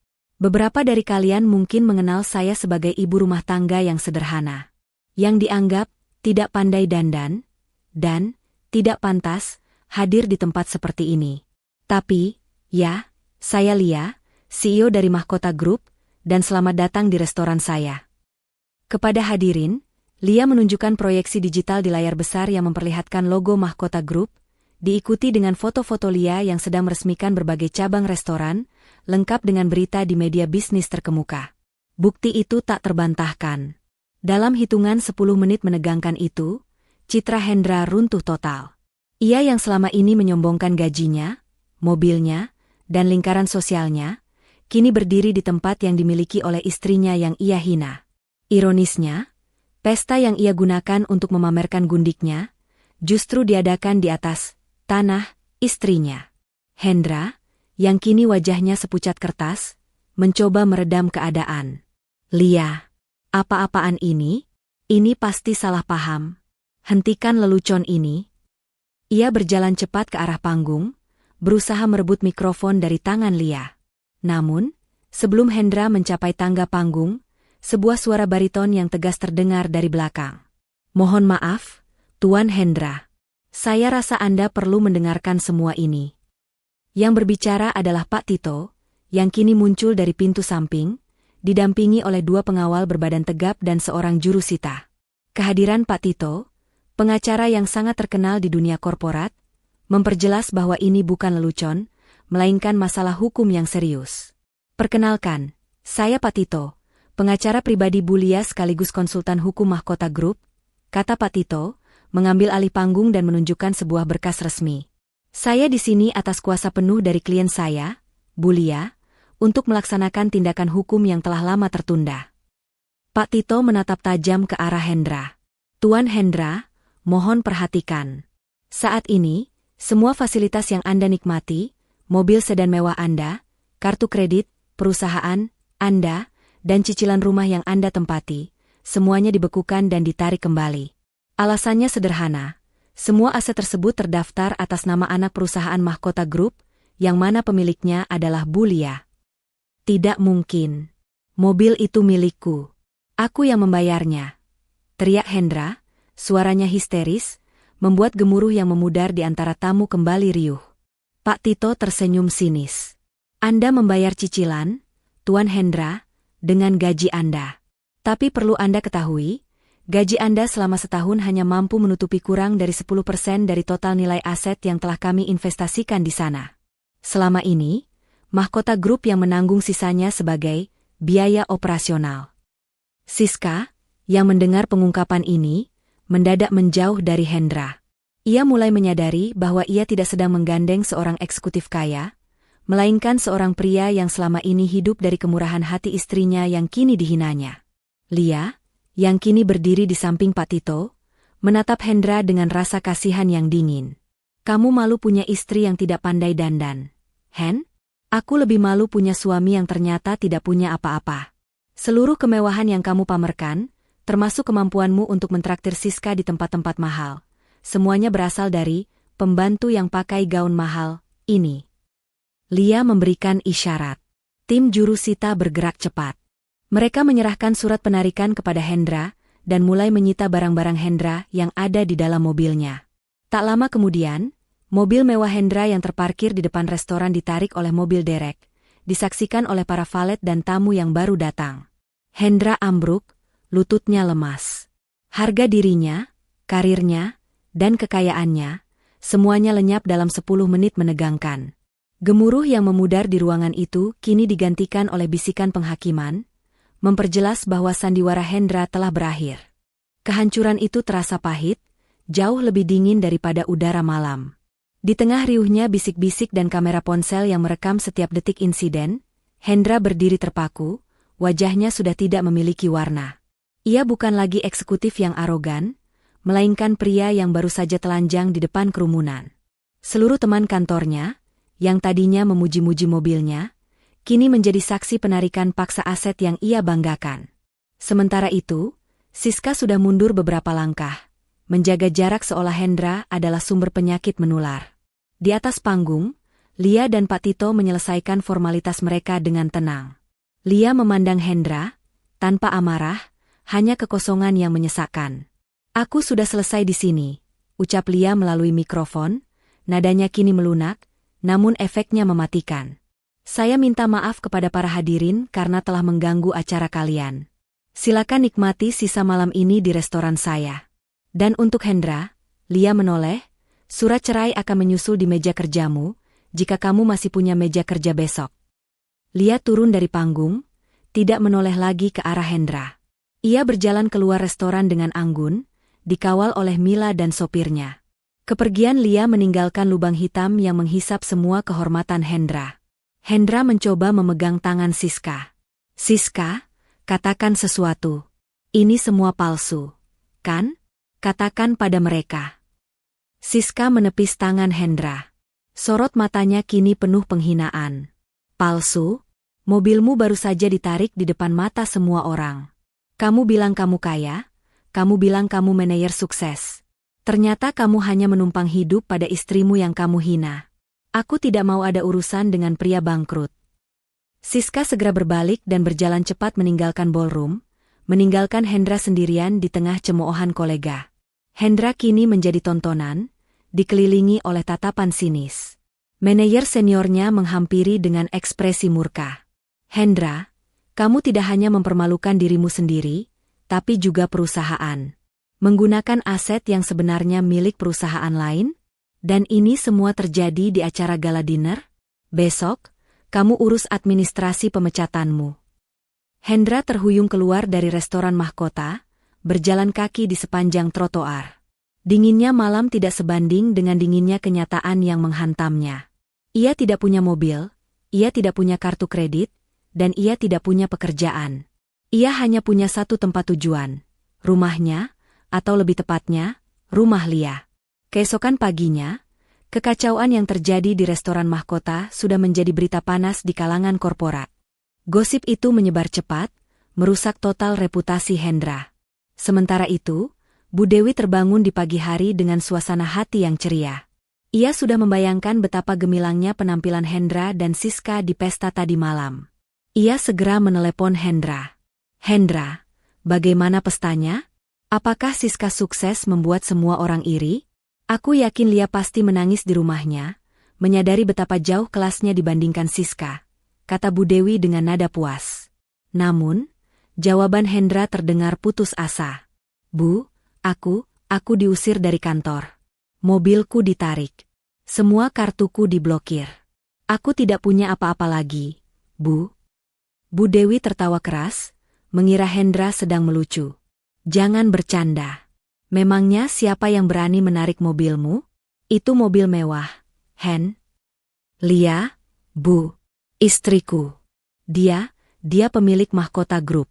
Beberapa dari kalian mungkin mengenal saya sebagai ibu rumah tangga yang sederhana, yang dianggap tidak pandai dandan, dan tidak pantas hadir di tempat seperti ini. Tapi, ya, saya Lia, CEO dari Mahkota Group, dan selamat datang di restoran saya. Kepada hadirin, Lia menunjukkan proyeksi digital di layar besar yang memperlihatkan logo Mahkota Group, diikuti dengan foto-foto Lia yang sedang meresmikan berbagai cabang restoran, lengkap dengan berita di media bisnis terkemuka. Bukti itu tak terbantahkan. Dalam hitungan 10 menit menegangkan itu, citra Hendra runtuh total. Ia yang selama ini menyombongkan gajinya, mobilnya, dan lingkaran sosialnya, kini berdiri di tempat yang dimiliki oleh istrinya yang ia hina. Ironisnya, pesta yang ia gunakan untuk memamerkan gundiknya, justru diadakan di atas tanah istrinya. Hendra, yang kini wajahnya sepucat kertas, mencoba meredam keadaan. Lia, apa-apaan ini? Ini pasti salah paham. Hentikan lelucon ini. Ia berjalan cepat ke arah panggung, berusaha merebut mikrofon dari tangan Lia. Namun, sebelum Hendra mencapai tangga panggung, sebuah suara bariton yang tegas terdengar dari belakang. Mohon maaf, Tuan Hendra. Saya rasa Anda perlu mendengarkan semua ini. Yang berbicara adalah Pak Tito, yang kini muncul dari pintu samping, didampingi oleh 2 pengawal berbadan tegap dan seorang jurusita. Kehadiran Pak Tito, pengacara yang sangat terkenal di dunia korporat, memperjelas bahwa ini bukan lelucon, melainkan masalah hukum yang serius. Perkenalkan, saya Pak Tito, pengacara pribadi Bu Lia sekaligus konsultan hukum Mahkota Group, kata Pak Tito, mengambil alih panggung dan menunjukkan sebuah berkas resmi. Saya di sini atas kuasa penuh dari klien saya, Bu Lia, untuk melaksanakan tindakan hukum yang telah lama tertunda. Pak Tito menatap tajam ke arah Hendra. Tuan Hendra, mohon perhatikan. Saat ini, semua fasilitas yang Anda nikmati, mobil sedan mewah Anda, kartu kredit, perusahaan Anda, dan cicilan rumah yang Anda tempati, semuanya dibekukan dan ditarik kembali. Alasannya sederhana. Semua aset tersebut terdaftar atas nama anak perusahaan Mahkota Group, yang mana pemiliknya adalah Bu Lia. Tidak mungkin. Mobil itu milikku. Aku yang membayarnya. Teriak Hendra, suaranya histeris, membuat gemuruh yang memudar di antara tamu kembali riuh. Pak Tito tersenyum sinis. Anda membayar cicilan, Tuan Hendra, dengan gaji Anda. Tapi perlu Anda ketahui, gaji Anda selama setahun hanya mampu menutupi kurang dari 10% dari total nilai aset yang telah kami investasikan di sana. Selama ini, Mahkota Group yang menanggung sisanya sebagai biaya operasional. Siska, yang mendengar pengungkapan ini, mendadak menjauh dari Hendra. Ia mulai menyadari bahwa ia tidak sedang menggandeng seorang eksekutif kaya, melainkan seorang pria yang selama ini hidup dari kemurahan hati istrinya yang kini dihinanya. Lia, yang kini berdiri di samping Pak Tito, menatap Hendra dengan rasa kasihan yang dingin. Kamu malu punya istri yang tidak pandai dandan. Hen? Aku lebih malu punya suami yang ternyata tidak punya apa-apa. Seluruh kemewahan yang kamu pamerkan, termasuk kemampuanmu untuk mentraktir Siska di tempat-tempat mahal, semuanya berasal dari pembantu yang pakai gaun mahal ini. Lia memberikan isyarat. Tim jurusita bergerak cepat. Mereka menyerahkan surat penarikan kepada Hendra, dan mulai menyita barang-barang Hendra yang ada di dalam mobilnya. Tak lama kemudian, mobil mewah Hendra yang terparkir di depan restoran ditarik oleh mobil derek, disaksikan oleh para valet dan tamu yang baru datang. Hendra ambruk, lututnya lemas. Harga dirinya, karirnya, dan kekayaannya, semuanya lenyap dalam 10 menit menegangkan. Gemuruh yang memudar di ruangan itu kini digantikan oleh bisikan penghakiman, memperjelas bahwa sandiwara Hendra telah berakhir. Kehancuran itu terasa pahit, jauh lebih dingin daripada udara malam. Di tengah riuhnya bisik-bisik dan kamera ponsel yang merekam setiap detik insiden, Hendra berdiri terpaku, wajahnya sudah tidak memiliki warna. Ia bukan lagi eksekutif yang arogan, melainkan pria yang baru saja telanjang di depan kerumunan. Seluruh teman kantornya, yang tadinya memuji-muji mobilnya, kini menjadi saksi penarikan paksa aset yang ia banggakan. Sementara itu, Siska sudah mundur beberapa langkah, menjaga jarak seolah Hendra adalah sumber penyakit menular. Di atas panggung, Lia dan Pak Tito menyelesaikan formalitas mereka dengan tenang. Lia memandang Hendra, tanpa amarah, hanya kekosongan yang menyesakkan. Aku sudah selesai di sini, ucap Lia melalui mikrofon, nadanya kini melunak, namun efeknya mematikan. Saya minta maaf kepada para hadirin karena telah mengganggu acara kalian. Silakan nikmati sisa malam ini di restoran saya. Dan untuk Hendra, Lia menoleh, surat cerai akan menyusul di meja kerjamu, jika kamu masih punya meja kerja besok. Lia turun dari panggung, tidak menoleh lagi ke arah Hendra. Ia berjalan keluar restoran dengan anggun, dikawal oleh Mila dan sopirnya. Kepergian Lia meninggalkan lubang hitam yang menghisap semua kehormatan Hendra. Hendra mencoba memegang tangan Siska. Siska, katakan sesuatu. Ini semua palsu, kan? Katakan pada mereka. Siska menepis tangan Hendra. Sorot matanya kini penuh penghinaan. Palsu? Mobilmu baru saja ditarik di depan mata semua orang. Kamu bilang kamu kaya, kamu bilang kamu manajer sukses. Ternyata kamu hanya menumpang hidup pada istrimu yang kamu hina. Aku tidak mau ada urusan dengan pria bangkrut. Siska segera berbalik dan berjalan cepat meninggalkan ballroom, meninggalkan Hendra sendirian di tengah cemoohan kolega. Hendra kini menjadi tontonan, dikelilingi oleh tatapan sinis. Manajer seniornya menghampiri dengan ekspresi murka. Hendra, kamu tidak hanya mempermalukan dirimu sendiri, tapi juga perusahaan. Menggunakan aset yang sebenarnya milik perusahaan lain? Dan ini semua terjadi di acara gala dinner? Besok, kamu urus administrasi pemecatanmu. Hendra terhuyung keluar dari restoran mahkota, berjalan kaki di sepanjang trotoar. Dinginnya malam tidak sebanding dengan dinginnya kenyataan yang menghantamnya. Ia tidak punya mobil, ia tidak punya kartu kredit, dan ia tidak punya pekerjaan. Ia hanya punya satu tempat tujuan, rumahnya, atau lebih tepatnya, rumah Lia. Keesokan paginya, kekacauan yang terjadi di restoran mahkota sudah menjadi berita panas di kalangan korporat. Gosip itu menyebar cepat, merusak total reputasi Hendra. Sementara itu, Bu Dewi terbangun di pagi hari dengan suasana hati yang ceria. Ia sudah membayangkan betapa gemilangnya penampilan Hendra dan Siska di pesta tadi malam. Ia segera menelepon Hendra. "Hendra, bagaimana pestanya? Apakah Siska sukses membuat semua orang iri? Aku yakin Lia pasti menangis di rumahnya, menyadari betapa jauh kelasnya dibandingkan Siska," kata Bu Dewi dengan nada puas. Namun, jawaban Hendra terdengar putus asa. "Bu, aku diusir dari kantor. Mobilku ditarik. Semua kartuku diblokir. Aku tidak punya apa-apa lagi, Bu." Bu Dewi tertawa keras, mengira Hendra sedang melucu. "Jangan bercanda. Memangnya siapa yang berani menarik mobilmu? Itu mobil mewah, Hen." "Lia, Bu. Istriku. Dia pemilik Mahkota Group.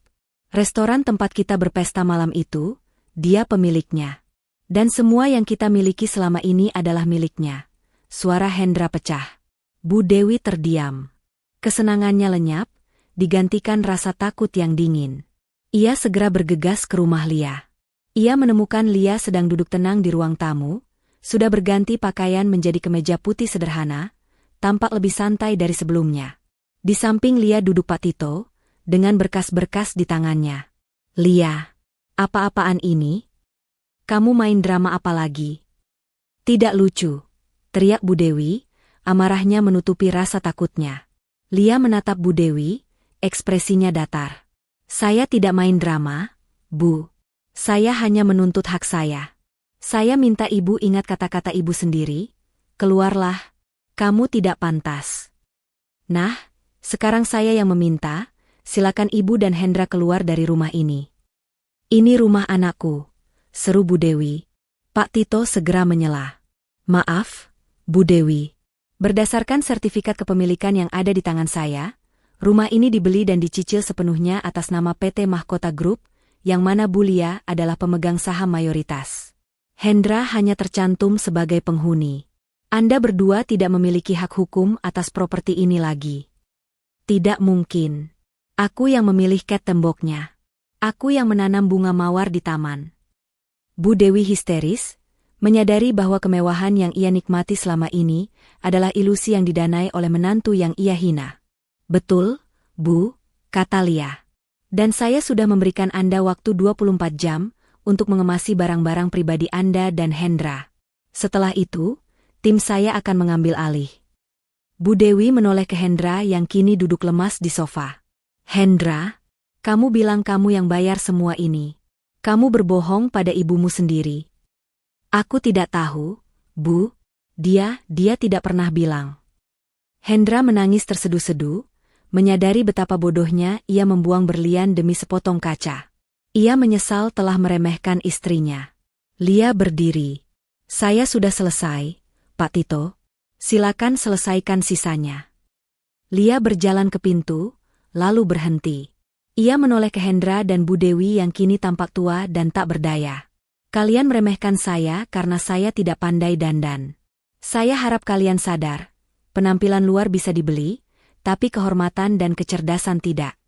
Restoran tempat kita berpesta malam itu, dia pemiliknya. Dan semua yang kita miliki selama ini adalah miliknya." Suara Hendra pecah. Bu Dewi terdiam. Kesenangannya lenyap, digantikan rasa takut yang dingin. Ia segera bergegas ke rumah Lia. Ia menemukan Lia sedang duduk tenang di ruang tamu, sudah berganti pakaian menjadi kemeja putih sederhana, tampak lebih santai dari sebelumnya. Di samping Lia duduk Pak Tito, dengan berkas-berkas di tangannya. "Lia, apa-apaan ini? Kamu main drama apa lagi?" "Tidak lucu," teriak Bu Dewi, amarahnya menutupi rasa takutnya. Lia menatap Bu Dewi, ekspresinya datar. "Saya tidak main drama, Bu. Saya hanya menuntut hak saya. Saya minta Ibu ingat kata-kata Ibu sendiri. Keluarlah. Kamu tidak pantas." "Nah, sekarang saya yang meminta, silakan Ibu dan Hendra keluar dari rumah ini." "Ini rumah anakku," seru Bu Dewi. Pak Tito segera menyela. "Maaf, Bu Dewi. Berdasarkan sertifikat kepemilikan yang ada di tangan saya, rumah ini dibeli dan dicicil sepenuhnya atas nama PT Mahkota Group, yang mana Bu Lia adalah pemegang saham mayoritas. Hendra hanya tercantum sebagai penghuni. Anda berdua tidak memiliki hak hukum atas properti ini lagi." "Tidak mungkin. Aku yang memilih cat temboknya. Aku yang menanam bunga mawar di taman." Bu Dewi histeris, menyadari bahwa kemewahan yang ia nikmati selama ini adalah ilusi yang didanai oleh menantu yang ia hina. "Betul, Bu," kata Lia. "Dan saya sudah memberikan Anda waktu 24 jam untuk mengemasi barang-barang pribadi Anda dan Hendra. Setelah itu, tim saya akan mengambil alih." Bu Dewi menoleh ke Hendra yang kini duduk lemas di sofa. "Hendra, kamu bilang kamu yang bayar semua ini. Kamu berbohong pada ibumu sendiri." "Aku tidak tahu, Bu. Dia tidak pernah bilang." Hendra menangis terseduh-seduh, menyadari betapa bodohnya ia membuang berlian demi sepotong kaca. Ia menyesal telah meremehkan istrinya. Lia berdiri. "Saya sudah selesai, Pak Tito. Silakan selesaikan sisanya." Lia berjalan ke pintu, lalu berhenti. Ia menoleh ke Hendra dan Bu Dewi yang kini tampak tua dan tak berdaya. "Kalian meremehkan saya karena saya tidak pandai dandan. Saya harap kalian sadar, penampilan luar bisa dibeli, tapi kehormatan dan kecerdasan tidak.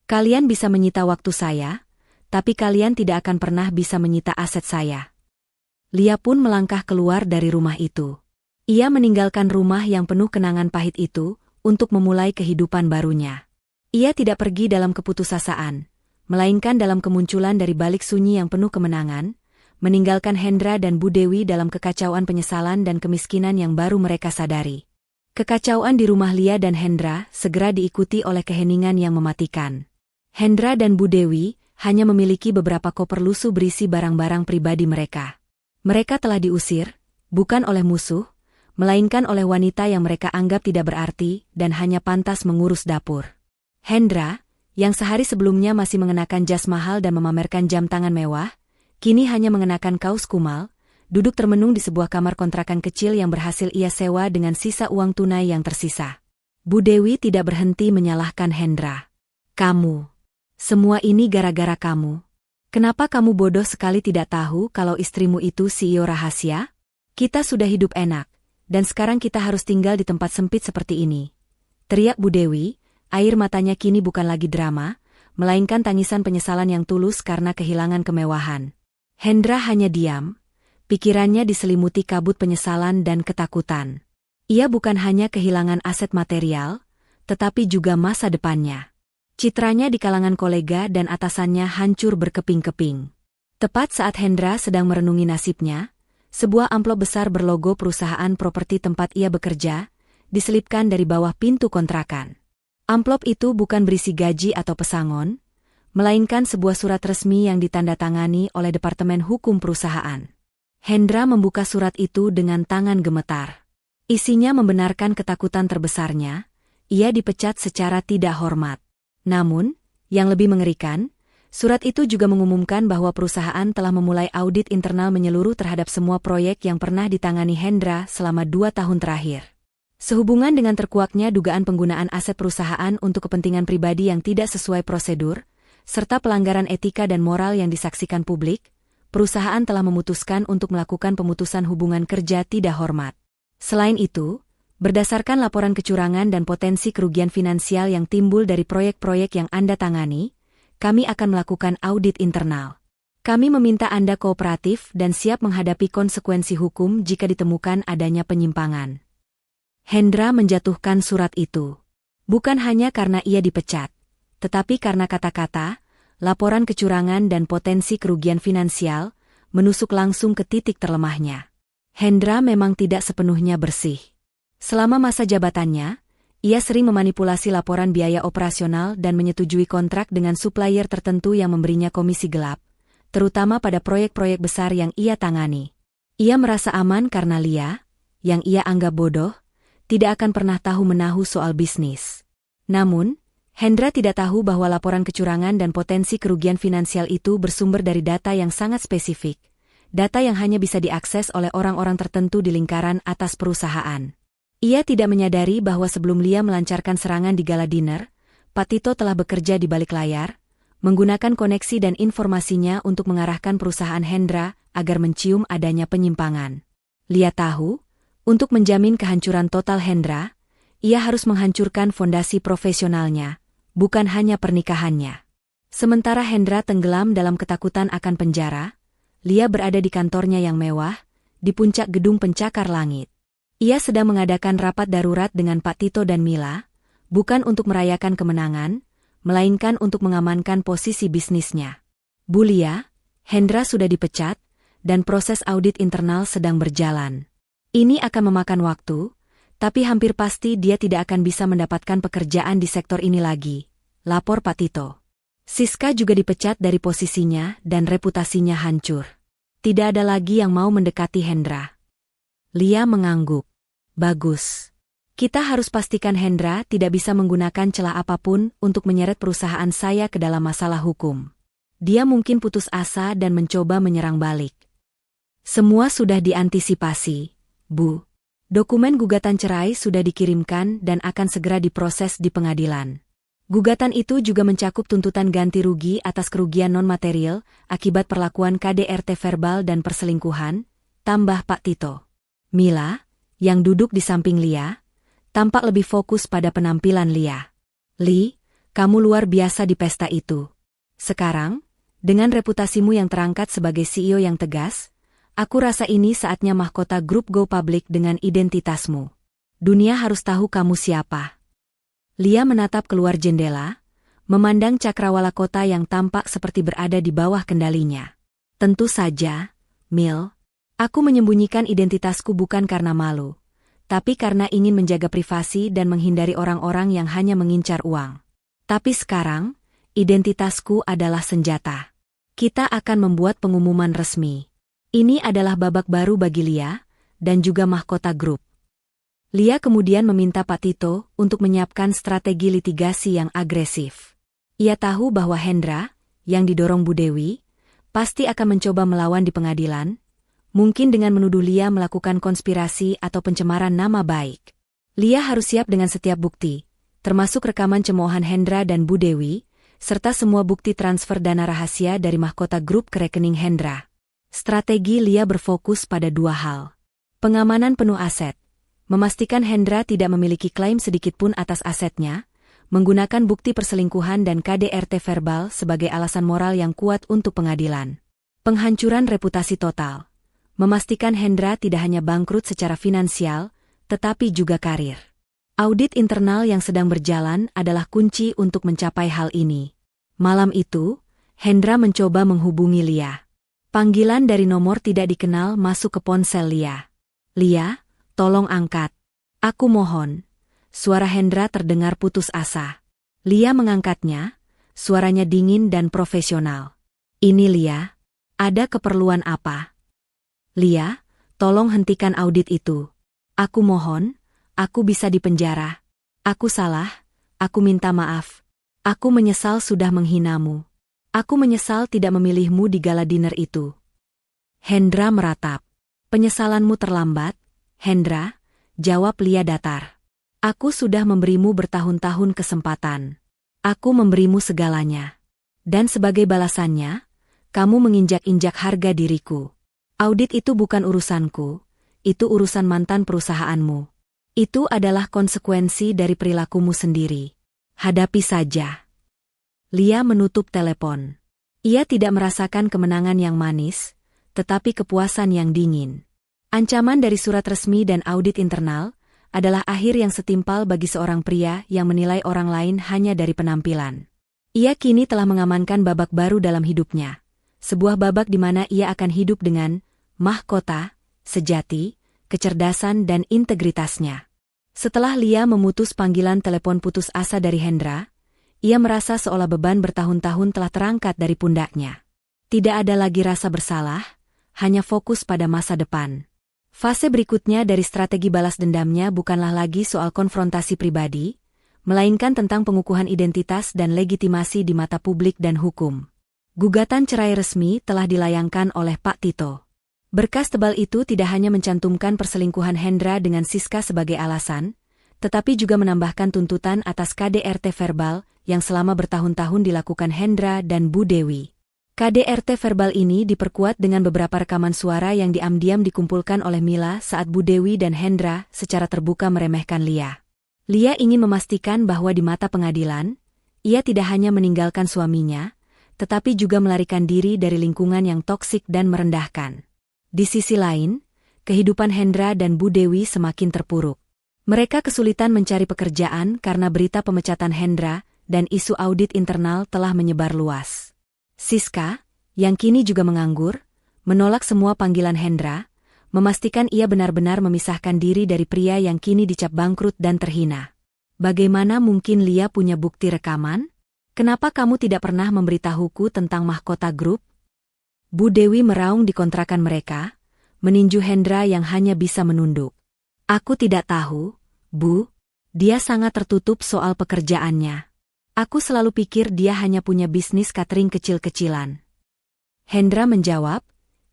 Kalian bisa menyita waktu saya, tapi kalian tidak akan pernah bisa menyita aset saya." Lia pun melangkah keluar dari rumah itu. Ia meninggalkan rumah yang penuh kenangan pahit itu untuk memulai kehidupan barunya. Ia tidak pergi dalam keputusasaan, melainkan dalam kemunculan dari balik sunyi yang penuh kemenangan, meninggalkan Hendra dan Bu Dewi dalam kekacauan penyesalan dan kemiskinan yang baru mereka sadari. Kekacauan di rumah Lia dan Hendra segera diikuti oleh keheningan yang mematikan. Hendra dan Bu Dewi hanya memiliki beberapa koper lusuh berisi barang-barang pribadi mereka. Mereka telah diusir, bukan oleh musuh, melainkan oleh wanita yang mereka anggap tidak berarti dan hanya pantas mengurus dapur. Hendra, yang sehari sebelumnya masih mengenakan jas mahal dan memamerkan jam tangan mewah, kini hanya mengenakan kaos kumal, duduk termenung di sebuah kamar kontrakan kecil yang berhasil ia sewa dengan sisa uang tunai yang tersisa. Bu Dewi tidak berhenti menyalahkan Hendra. "Kamu. Semua ini gara-gara kamu. Kenapa kamu bodoh sekali tidak tahu kalau istrimu itu CEO rahasia? Kita sudah hidup enak, dan sekarang kita harus tinggal di tempat sempit seperti ini," teriak Bu Dewi. Air matanya kini bukan lagi drama, melainkan tangisan penyesalan yang tulus karena kehilangan kemewahan. Hendra hanya diam, pikirannya diselimuti kabut penyesalan dan ketakutan. Ia bukan hanya kehilangan aset material, tetapi juga masa depannya. Citranya di kalangan kolega dan atasannya hancur berkeping-keping. Tepat saat Hendra sedang merenungi nasibnya, sebuah amplop besar berlogo perusahaan properti tempat ia bekerja, diselipkan dari bawah pintu kontrakan. Amplop itu bukan berisi gaji atau pesangon, melainkan sebuah surat resmi yang ditandatangani oleh Departemen Hukum perusahaan. Hendra membuka surat itu dengan tangan gemetar. Isinya membenarkan ketakutan terbesarnya, ia dipecat secara tidak hormat. Namun, yang lebih mengerikan, surat itu juga mengumumkan bahwa perusahaan telah memulai audit internal menyeluruh terhadap semua proyek yang pernah ditangani Hendra selama 2 tahun terakhir. Sehubungan dengan terkuaknya dugaan penggunaan aset perusahaan untuk kepentingan pribadi yang tidak sesuai prosedur, serta pelanggaran etika dan moral yang disaksikan publik, perusahaan telah memutuskan untuk melakukan pemutusan hubungan kerja tidak hormat. Selain itu, berdasarkan laporan kecurangan dan potensi kerugian finansial yang timbul dari proyek-proyek yang Anda tangani, kami akan melakukan audit internal. Kami meminta Anda kooperatif dan siap menghadapi konsekuensi hukum jika ditemukan adanya penyimpangan. Hendra menjatuhkan surat itu. Bukan hanya karena ia dipecat, tetapi karena kata-kata, laporan kecurangan dan potensi kerugian finansial, menusuk langsung ke titik terlemahnya. Hendra memang tidak sepenuhnya bersih. Selama masa jabatannya, ia sering memanipulasi laporan biaya operasional dan menyetujui kontrak dengan supplier tertentu yang memberinya komisi gelap, terutama pada proyek-proyek besar yang ia tangani. Ia merasa aman karena Lia, yang ia anggap bodoh, tidak akan pernah tahu menahu soal bisnis. Namun, Hendra tidak tahu bahwa laporan kecurangan dan potensi kerugian finansial itu bersumber dari data yang sangat spesifik, data yang hanya bisa diakses oleh orang-orang tertentu di lingkaran atas perusahaan. Ia tidak menyadari bahwa sebelum Lia melancarkan serangan di gala dinner, Pak Tito telah bekerja di balik layar, menggunakan koneksi dan informasinya untuk mengarahkan perusahaan Hendra agar mencium adanya penyimpangan. Lia tahu, untuk menjamin kehancuran total Hendra, ia harus menghancurkan fondasi profesionalnya, bukan hanya pernikahannya. Sementara Hendra tenggelam dalam ketakutan akan penjara, Lia berada di kantornya yang mewah, di puncak gedung pencakar langit. Ia sedang mengadakan rapat darurat dengan Pak Tito dan Mila, bukan untuk merayakan kemenangan, melainkan untuk mengamankan posisi bisnisnya. "Bu Lia, Hendra sudah dipecat, dan proses audit internal sedang berjalan. Ini akan memakan waktu, tapi hampir pasti dia tidak akan bisa mendapatkan pekerjaan di sektor ini lagi," lapor Pak Tito. Siska juga dipecat dari posisinya dan reputasinya hancur. Tidak ada lagi yang mau mendekati Hendra. Lia mengangguk. "Bagus. Kita harus pastikan Hendra tidak bisa menggunakan celah apapun untuk menyeret perusahaan saya ke dalam masalah hukum. Dia mungkin putus asa dan mencoba menyerang balik." "Semua sudah diantisipasi, Bu. Dokumen gugatan cerai sudah dikirimkan dan akan segera diproses di pengadilan. Gugatan itu juga mencakup tuntutan ganti rugi atas kerugian non-material akibat perlakuan KDRT verbal dan perselingkuhan," tambah Pak Tito. Mila, yang duduk di samping Lia, tampak lebih fokus pada penampilan Lia. "Li, kamu luar biasa di pesta itu. Sekarang, dengan reputasimu yang terangkat sebagai CEO yang tegas, aku rasa ini saatnya mahkota grup go public dengan identitasmu. Dunia harus tahu kamu siapa." Lia menatap keluar jendela, memandang cakrawala kota yang tampak seperti berada di bawah kendalinya. "Tentu saja, Mil. Aku menyembunyikan identitasku bukan karena malu, tapi karena ingin menjaga privasi dan menghindari orang-orang yang hanya mengincar uang. Tapi sekarang, identitasku adalah senjata. Kita akan membuat pengumuman resmi. Ini adalah babak baru bagi Lia, dan juga mahkota grup. Lia kemudian meminta Pak Tito untuk menyiapkan strategi litigasi yang agresif. Ia tahu bahwa Hendra, yang didorong Bu Dewi, pasti akan mencoba melawan di pengadilan, mungkin dengan menuduh Lia melakukan konspirasi atau pencemaran nama baik. Lia harus siap dengan setiap bukti, termasuk rekaman cemoohan Hendra dan Bu Dewi, serta semua bukti transfer dana rahasia dari Mahkota Group ke rekening Hendra. Strategi Lia berfokus pada dua hal. Pengamanan penuh aset, memastikan Hendra tidak memiliki klaim sedikitpun atas asetnya, menggunakan bukti perselingkuhan dan KDRT verbal sebagai alasan moral yang kuat untuk pengadilan. Penghancuran reputasi total, memastikan Hendra tidak hanya bangkrut secara finansial, tetapi juga karir. Audit internal yang sedang berjalan adalah kunci untuk mencapai hal ini. Malam itu, Hendra mencoba menghubungi Lia. Panggilan dari nomor tidak dikenal masuk ke ponsel Lia. "Lia, tolong angkat. Aku mohon." Suara Hendra terdengar putus asa. Lia mengangkatnya, suaranya dingin dan profesional. "Ini Lia, ada keperluan apa?" "Lia, tolong hentikan audit itu. Aku mohon. Aku bisa dipenjara. Aku salah, aku minta maaf. Aku menyesal sudah menghinamu. Aku menyesal tidak memilihmu di gala dinner itu." Hendra meratap. "Penyesalanmu terlambat, Hendra," jawab Lia datar. "Aku sudah memberimu bertahun-tahun kesempatan. Aku memberimu segalanya. Dan sebagai balasannya, kamu menginjak-injak harga diriku. Audit itu bukan urusanku, itu urusan mantan perusahaanmu. Itu adalah konsekuensi dari perilakumu sendiri. Hadapi saja." Lia menutup telepon. Ia tidak merasakan kemenangan yang manis, tetapi kepuasan yang dingin. Ancaman dari surat resmi dan audit internal adalah akhir yang setimpal bagi seorang pria yang menilai orang lain hanya dari penampilan. Ia kini telah mengamankan babak baru dalam hidupnya. Sebuah babak di mana ia akan hidup dengan mahkota sejati, kecerdasan dan integritasnya. Setelah Lia memutus panggilan telepon putus asa dari Hendra, ia merasa seolah beban bertahun-tahun telah terangkat dari pundaknya. Tidak ada lagi rasa bersalah, hanya fokus pada masa depan. Fase berikutnya dari strategi balas dendamnya bukanlah lagi soal konfrontasi pribadi, melainkan tentang pengukuhan identitas dan legitimasi di mata publik dan hukum. Gugatan cerai resmi telah dilayangkan oleh Pak Tito. Berkas tebal itu tidak hanya mencantumkan perselingkuhan Hendra dengan Siska sebagai alasan, tetapi juga menambahkan tuntutan atas KDRT verbal yang selama bertahun-tahun dilakukan Hendra dan Bu Dewi. KDRT verbal ini diperkuat dengan beberapa rekaman suara yang diam-diam dikumpulkan oleh Mila saat Bu Dewi dan Hendra secara terbuka meremehkan Lia. Lia ingin memastikan bahwa di mata pengadilan, ia tidak hanya meninggalkan suaminya, tetapi juga melarikan diri dari lingkungan yang toksik dan merendahkan. Di sisi lain, kehidupan Hendra dan Bu Dewi semakin terpuruk. Mereka kesulitan mencari pekerjaan karena berita pemecatan Hendra dan isu audit internal telah menyebar luas. Siska, yang kini juga menganggur, menolak semua panggilan Hendra, memastikan ia benar-benar memisahkan diri dari pria yang kini dicap bangkrut dan terhina. "Bagaimana mungkin Lia punya bukti rekaman? Kenapa kamu tidak pernah memberitahuku tentang Mahkota Group?" Bu Dewi meraung di kontrakan mereka, meninju Hendra yang hanya bisa menunduk. "Aku tidak tahu, Bu. Dia sangat tertutup soal pekerjaannya. Aku selalu pikir dia hanya punya bisnis catering kecil-kecilan." Hendra menjawab,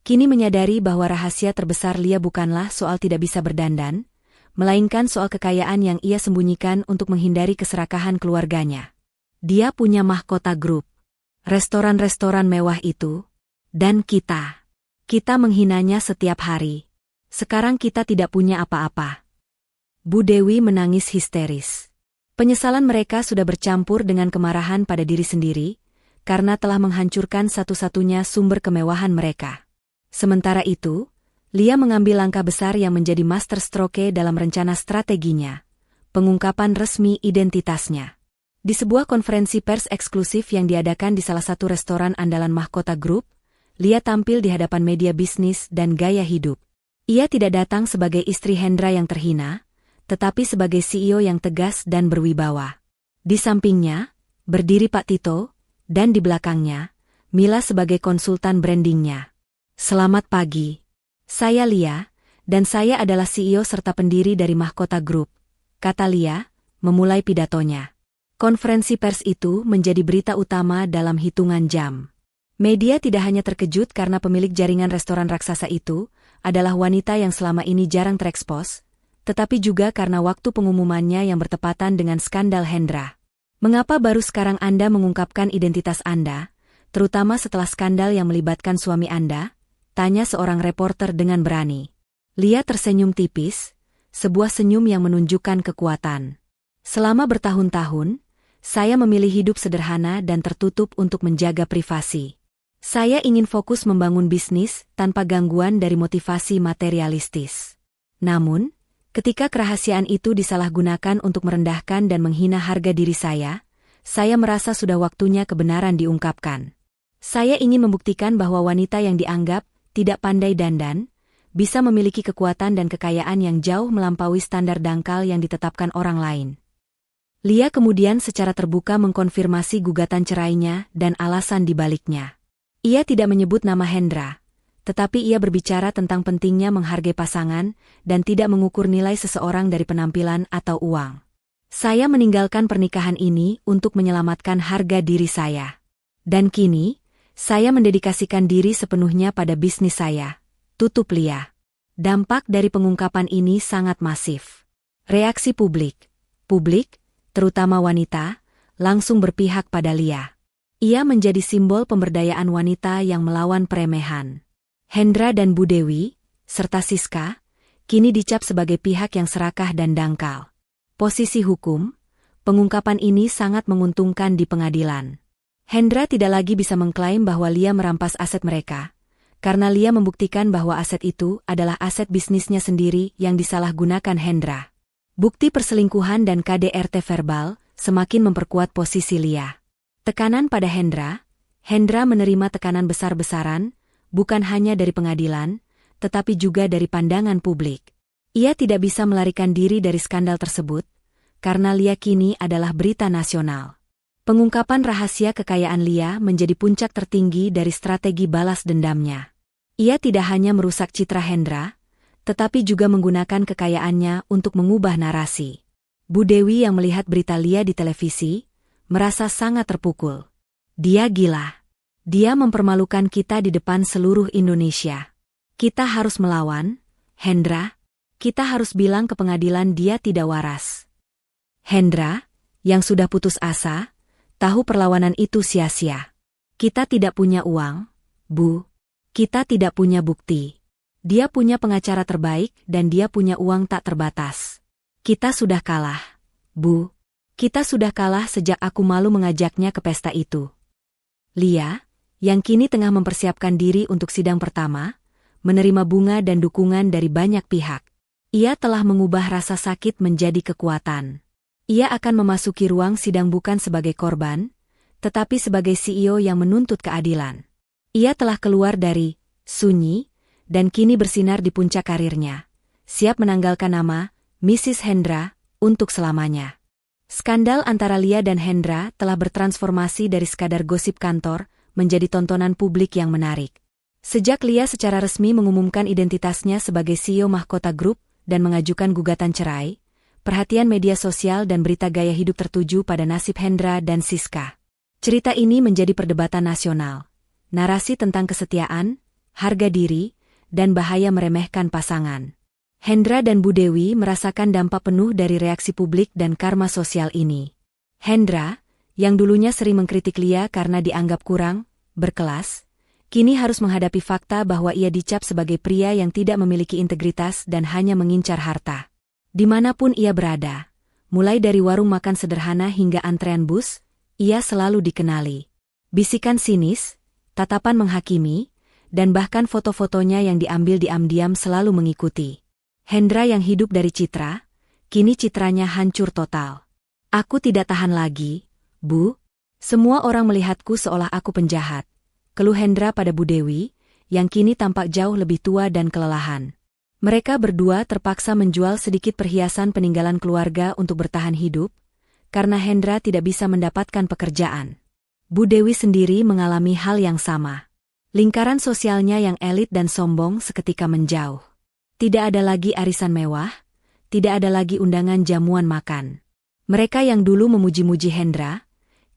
kini menyadari bahwa rahasia terbesar Lia bukanlah soal tidak bisa berdandan, melainkan soal kekayaan yang ia sembunyikan untuk menghindari keserakahan keluarganya. Dia punya Mahkota Group, restoran-restoran mewah itu, dan kita menghinanya setiap hari. Sekarang kita tidak punya apa-apa. Bu Dewi menangis histeris. Penyesalan mereka sudah bercampur dengan kemarahan pada diri sendiri, karena telah menghancurkan satu-satunya sumber kemewahan mereka. Sementara itu, Lia mengambil langkah besar yang menjadi master stroke dalam rencana strateginya, pengungkapan resmi identitasnya. Di sebuah konferensi pers eksklusif yang diadakan di salah satu restoran andalan Mahkota Group, Lia tampil di hadapan media bisnis dan gaya hidup. Ia tidak datang sebagai istri Hendra yang terhina, tetapi sebagai CEO yang tegas dan berwibawa. Di sampingnya, berdiri Pak Tito, dan di belakangnya, Mila sebagai konsultan brandingnya. "Selamat pagi. Saya Lia, Dan saya adalah CEO serta pendiri dari Mahkota Group, kata Lia, memulai pidatonya. Konferensi pers itu menjadi berita utama dalam hitungan jam. Media tidak hanya terkejut karena pemilik jaringan restoran raksasa itu adalah wanita yang selama ini jarang terekspos, tetapi juga karena waktu pengumumannya yang bertepatan dengan skandal Hendra. Mengapa baru sekarang Anda mengungkapkan identitas Anda, terutama setelah skandal yang melibatkan suami Anda? Tanya seorang reporter dengan berani. Lia tersenyum tipis, sebuah senyum yang menunjukkan kekuatan. Selama bertahun-tahun, saya memilih hidup sederhana dan tertutup untuk menjaga privasi. Saya ingin fokus membangun bisnis tanpa gangguan dari motivasi materialistis. Namun, ketika kerahasiaan itu disalahgunakan untuk merendahkan dan menghina harga diri saya merasa sudah waktunya kebenaran diungkapkan. Saya ingin membuktikan bahwa wanita yang dianggap tidak pandai dandan, bisa memiliki kekuatan dan kekayaan yang jauh melampaui standar dangkal yang ditetapkan orang lain. Lia kemudian secara terbuka mengkonfirmasi gugatan cerainya dan alasan dibaliknya. Ia tidak menyebut nama Hendra, tetapi ia berbicara tentang pentingnya menghargai pasangan dan tidak mengukur nilai seseorang dari penampilan atau uang. Saya meninggalkan pernikahan ini untuk menyelamatkan harga diri saya. Dan kini, saya mendedikasikan diri sepenuhnya pada bisnis saya. Tutup Lia. Dampak dari pengungkapan ini sangat masif. Reaksi publik, terutama wanita, langsung berpihak pada Lia. Ia menjadi simbol pemberdayaan wanita yang melawan peremehan. Hendra dan Bu Dewi, serta Siska, kini dicap sebagai pihak yang serakah dan dangkal. Posisi hukum, pengungkapan ini sangat menguntungkan di pengadilan. Hendra tidak lagi bisa mengklaim bahwa Lia merampas aset mereka, karena Lia membuktikan bahwa aset itu adalah aset bisnisnya sendiri yang disalahgunakan Hendra. Bukti perselingkuhan dan KDRT verbal semakin memperkuat posisi Lia. Tekanan pada Hendra menerima tekanan besar-besaran, bukan hanya dari pengadilan, tetapi juga dari pandangan publik. Ia tidak bisa melarikan diri dari skandal tersebut, karena Lia kini adalah berita nasional. Pengungkapan rahasia kekayaan Lia menjadi puncak tertinggi dari strategi balas dendamnya. Ia tidak hanya merusak citra Hendra, tetapi juga menggunakan kekayaannya untuk mengubah narasi. Bu Dewi yang melihat berita Lia di televisi, merasa sangat terpukul. Dia gila. Dia mempermalukan kita di depan seluruh Indonesia. Kita harus melawan, Hendra. Kita harus bilang ke pengadilan dia tidak waras. Hendra, yang sudah putus asa, tahu perlawanan itu sia-sia. Kita tidak punya uang, Bu. Kita tidak punya bukti. Dia punya pengacara terbaik dan dia punya uang tak terbatas. Kita sudah kalah, Bu. Kita sudah kalah sejak aku malu mengajaknya ke pesta itu. Lia, yang kini tengah mempersiapkan diri untuk sidang pertama, menerima bunga dan dukungan dari banyak pihak. Ia telah mengubah rasa sakit menjadi kekuatan. Ia akan memasuki ruang sidang bukan sebagai korban, tetapi sebagai CEO yang menuntut keadilan. Ia telah keluar dari sunyi dan kini bersinar di puncak karirnya, siap menanggalkan nama Mrs. Hendra untuk selamanya. Skandal antara Lia dan Hendra telah bertransformasi dari sekadar gosip kantor menjadi tontonan publik yang menarik. Sejak Lia secara resmi mengumumkan identitasnya sebagai CEO Mahkota Group dan mengajukan gugatan cerai, perhatian media sosial dan berita gaya hidup tertuju pada nasib Hendra dan Siska. Cerita ini menjadi perdebatan nasional. Narasi tentang kesetiaan, harga diri, dan bahaya meremehkan pasangan. Hendra dan Bu Dewi merasakan dampak penuh dari reaksi publik dan karma sosial ini. Hendra, yang dulunya sering mengkritik Lia karena dianggap kurang berkelas, kini harus menghadapi fakta bahwa ia dicap sebagai pria yang tidak memiliki integritas dan hanya mengincar harta. Dimanapun ia berada, mulai dari warung makan sederhana hingga antrean bus, ia selalu dikenali. Bisikan sinis, tatapan menghakimi, dan bahkan foto-fotonya yang diambil diam-diam selalu mengikuti. Hendra yang hidup dari citra, kini citranya hancur total. Aku tidak tahan lagi, Bu. Semua orang melihatku seolah aku penjahat. Keluh Hendra pada Bu Dewi, yang kini tampak jauh lebih tua dan kelelahan. Mereka berdua terpaksa menjual sedikit perhiasan peninggalan keluarga untuk bertahan hidup, karena Hendra tidak bisa mendapatkan pekerjaan. Bu Dewi sendiri mengalami hal yang sama. Lingkaran sosialnya yang elit dan sombong seketika menjauh. Tidak ada lagi arisan mewah, tidak ada lagi undangan jamuan makan. Mereka yang dulu memuji-muji Hendra,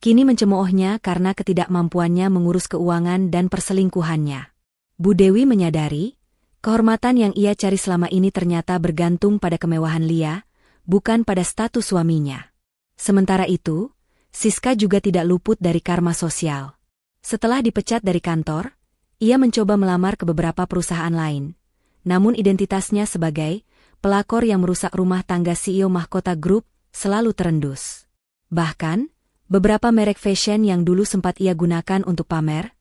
kini mencemoohnya karena ketidakmampuannya mengurus keuangan dan perselingkuhannya. Bu Dewi menyadari, kehormatan yang ia cari selama ini ternyata bergantung pada kemewahan Lia, bukan pada status suaminya. Sementara itu, Siska juga tidak luput dari karma sosial. Setelah dipecat dari kantor, ia mencoba melamar ke beberapa perusahaan lain. Namun identitasnya sebagai pelakor yang merusak rumah tangga CEO Mahkota Group selalu terendus. Bahkan, beberapa merek fashion yang dulu sempat ia gunakan untuk pamer,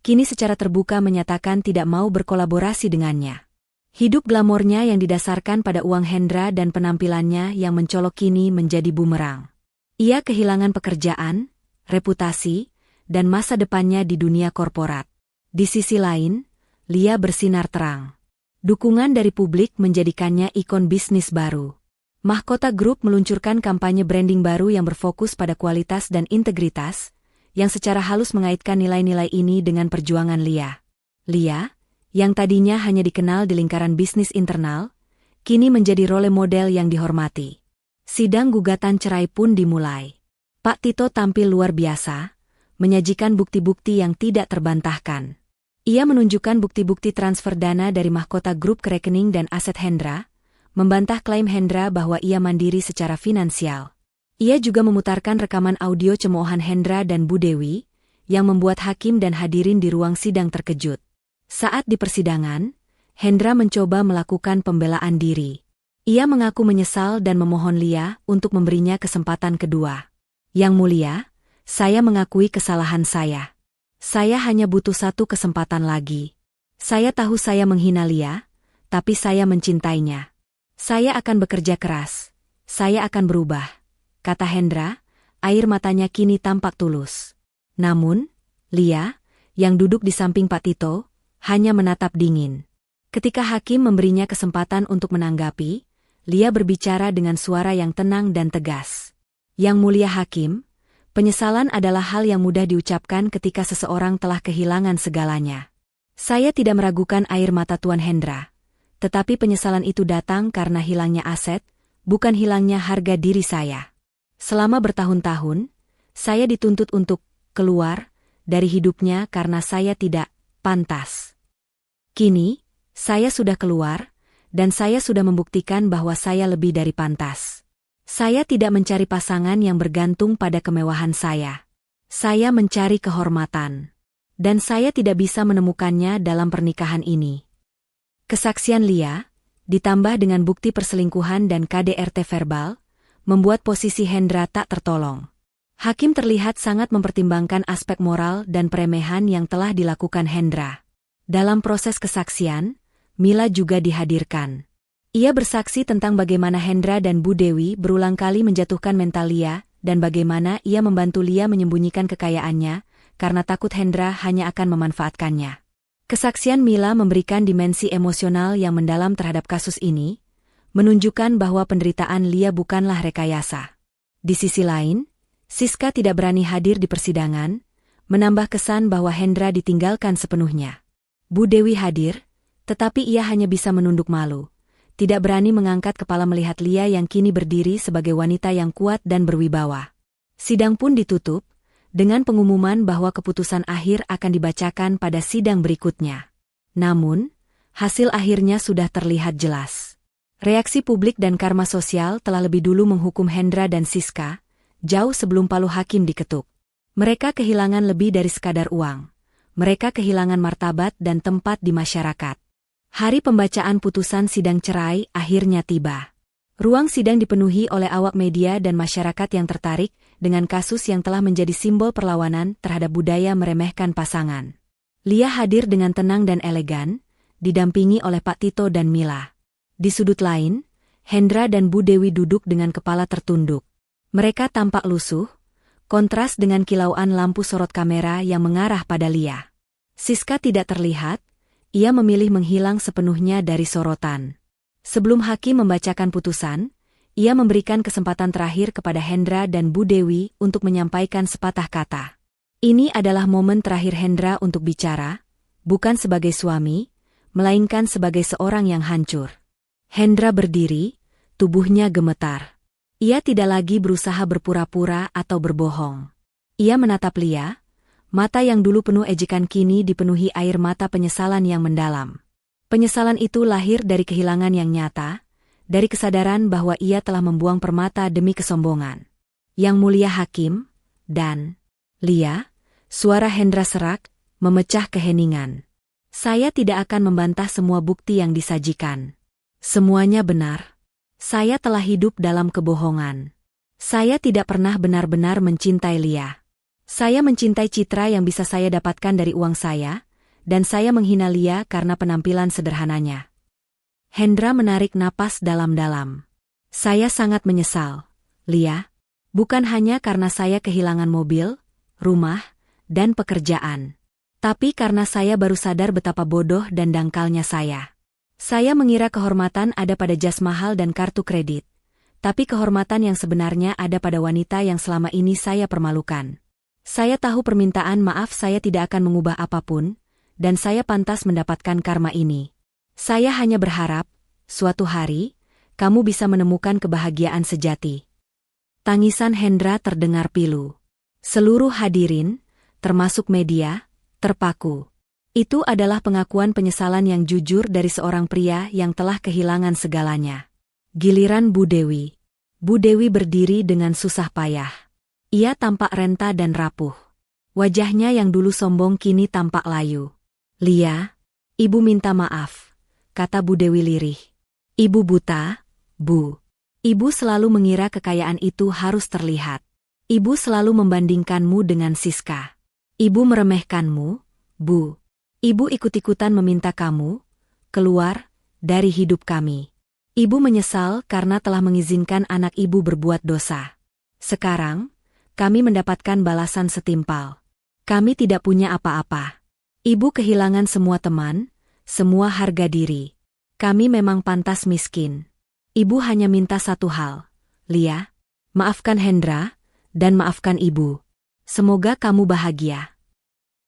kini secara terbuka menyatakan tidak mau berkolaborasi dengannya. Hidup glamornya yang didasarkan pada uang Hendra dan penampilannya yang mencolok kini menjadi bumerang. Ia kehilangan pekerjaan, reputasi, dan masa depannya di dunia korporat. Di sisi lain, Lia bersinar terang. Dukungan dari publik menjadikannya ikon bisnis baru. Mahkota Group meluncurkan kampanye branding baru yang berfokus pada kualitas dan integritas, yang secara halus mengaitkan nilai-nilai ini dengan perjuangan Lia. Lia, yang tadinya hanya dikenal di lingkaran bisnis internal, kini menjadi role model yang dihormati. Sidang gugatan cerai pun dimulai. Pak Tito tampil luar biasa, menyajikan bukti-bukti yang tidak terbantahkan. Ia menunjukkan bukti-bukti transfer dana dari Mahkota Group ke rekening dan aset Hendra, membantah klaim Hendra bahwa ia mandiri secara finansial. Ia juga memutarkan rekaman audio cemoohan Hendra dan Bu Dewi, yang membuat hakim dan hadirin di ruang sidang terkejut. Saat di persidangan, Hendra mencoba melakukan pembelaan diri. Ia mengaku menyesal dan memohon Lia untuk memberinya kesempatan kedua. Yang Mulia, saya mengakui kesalahan saya. Saya hanya butuh satu kesempatan lagi. Saya tahu saya menghina Lia, tapi saya mencintainya. Saya akan bekerja keras. Saya akan berubah, kata Hendra, air matanya kini tampak tulus. Namun, Lia, yang duduk di samping Pak Tito, hanya menatap dingin. Ketika hakim memberinya kesempatan untuk menanggapi, Lia berbicara dengan suara yang tenang dan tegas. Yang Mulia Hakim, penyesalan adalah hal yang mudah diucapkan ketika seseorang telah kehilangan segalanya. Saya tidak meragukan air mata Tuan Hendra, tetapi penyesalan itu datang karena hilangnya aset, bukan hilangnya harga diri saya. Selama bertahun-tahun, saya dituntut untuk keluar dari hidupnya karena saya tidak pantas. Kini, saya sudah keluar, dan saya sudah membuktikan bahwa saya lebih dari pantas. Saya tidak mencari pasangan yang bergantung pada kemewahan saya. Saya mencari kehormatan. Dan saya tidak bisa menemukannya dalam pernikahan ini. Kesaksian Lia, ditambah dengan bukti perselingkuhan dan KDRT verbal, membuat posisi Hendra tak tertolong. Hakim terlihat sangat mempertimbangkan aspek moral dan peremehan yang telah dilakukan Hendra. Dalam proses kesaksian, Mila juga dihadirkan. Ia bersaksi tentang bagaimana Hendra dan Bu Dewi berulang kali menjatuhkan mental Lia, dan bagaimana ia membantu Lia menyembunyikan kekayaannya, karena takut Hendra hanya akan memanfaatkannya. Kesaksian Mila memberikan dimensi emosional yang mendalam terhadap kasus ini, menunjukkan bahwa penderitaan Lia bukanlah rekayasa. Di sisi lain, Siska tidak berani hadir di persidangan, menambah kesan bahwa Hendra ditinggalkan sepenuhnya. Bu Dewi hadir, tetapi ia hanya bisa menunduk malu. Tidak berani mengangkat kepala melihat Lia yang kini berdiri sebagai wanita yang kuat dan berwibawa. Sidang pun ditutup, dengan pengumuman bahwa keputusan akhir akan dibacakan pada sidang berikutnya. Namun, hasil akhirnya sudah terlihat jelas. Reaksi publik dan karma sosial telah lebih dulu menghukum Hendra dan Siska, jauh sebelum palu hakim diketuk. Mereka kehilangan lebih dari sekadar uang. Mereka kehilangan martabat dan tempat di masyarakat. Hari pembacaan putusan sidang cerai akhirnya tiba. Ruang sidang dipenuhi oleh awak media dan masyarakat yang tertarik dengan kasus yang telah menjadi simbol perlawanan terhadap budaya meremehkan pasangan. Lia hadir dengan tenang dan elegan, didampingi oleh Pak Tito dan Mila. Di sudut lain, Hendra dan Bu Dewi duduk dengan kepala tertunduk. Mereka tampak lusuh, kontras dengan kilauan lampu sorot kamera yang mengarah pada Lia. Siska tidak terlihat. Ia memilih menghilang sepenuhnya dari sorotan. Sebelum hakim membacakan putusan, ia memberikan kesempatan terakhir kepada Hendra dan Bu Dewi untuk menyampaikan sepatah kata. Ini adalah momen terakhir Hendra untuk bicara, bukan sebagai suami, melainkan sebagai seorang yang hancur. Hendra berdiri, tubuhnya gemetar. Ia tidak lagi berusaha berpura-pura atau berbohong. Ia menatap Lia, mata yang dulu penuh ejekan kini dipenuhi air mata penyesalan yang mendalam. Penyesalan itu lahir dari kehilangan yang nyata, dari kesadaran bahwa ia telah membuang permata demi kesombongan. Yang Mulia Hakim, dan Lia, suara Hendra serak, memecah keheningan. Saya tidak akan membantah semua bukti yang disajikan. Semuanya benar. Saya telah hidup dalam kebohongan. Saya tidak pernah benar-benar mencintai Lia. Saya mencintai citra yang bisa saya dapatkan dari uang saya, dan saya menghina Lia karena penampilan sederhananya. Hendra menarik napas dalam-dalam. Saya sangat menyesal, Lia. Bukan hanya karena saya kehilangan mobil, rumah, dan pekerjaan. Tapi karena saya baru sadar betapa bodoh dan dangkalnya saya. Saya mengira kehormatan ada pada jas mahal dan kartu kredit. Tapi kehormatan yang sebenarnya ada pada wanita yang selama ini saya permalukan. Saya tahu permintaan maaf saya tidak akan mengubah apapun, dan saya pantas mendapatkan karma ini. Saya hanya berharap, suatu hari, kamu bisa menemukan kebahagiaan sejati. Tangisan Hendra terdengar pilu. Seluruh hadirin, termasuk media, terpaku. Itu adalah pengakuan penyesalan yang jujur dari seorang pria yang telah kehilangan segalanya. Giliran Bu Dewi. Bu Dewi berdiri dengan susah payah. Ia tampak renta dan rapuh. Wajahnya yang dulu sombong kini tampak layu. Lia, ibu minta maaf, kata Bu Dewi lirih. Ibu buta, Bu. Ibu selalu mengira kekayaan itu harus terlihat. Ibu selalu membandingkanmu dengan Siska. Ibu meremehkanmu, Bu. Ibu ikut-ikutan meminta kamu keluar dari hidup kami. Ibu menyesal karena telah mengizinkan anak ibu berbuat dosa. Sekarang, kami mendapatkan balasan setimpal. Kami tidak punya apa-apa. Ibu kehilangan semua teman, semua harga diri. Kami memang pantas miskin. Ibu hanya minta satu hal, Lia, maafkan Hendra, dan maafkan ibu. Semoga kamu bahagia.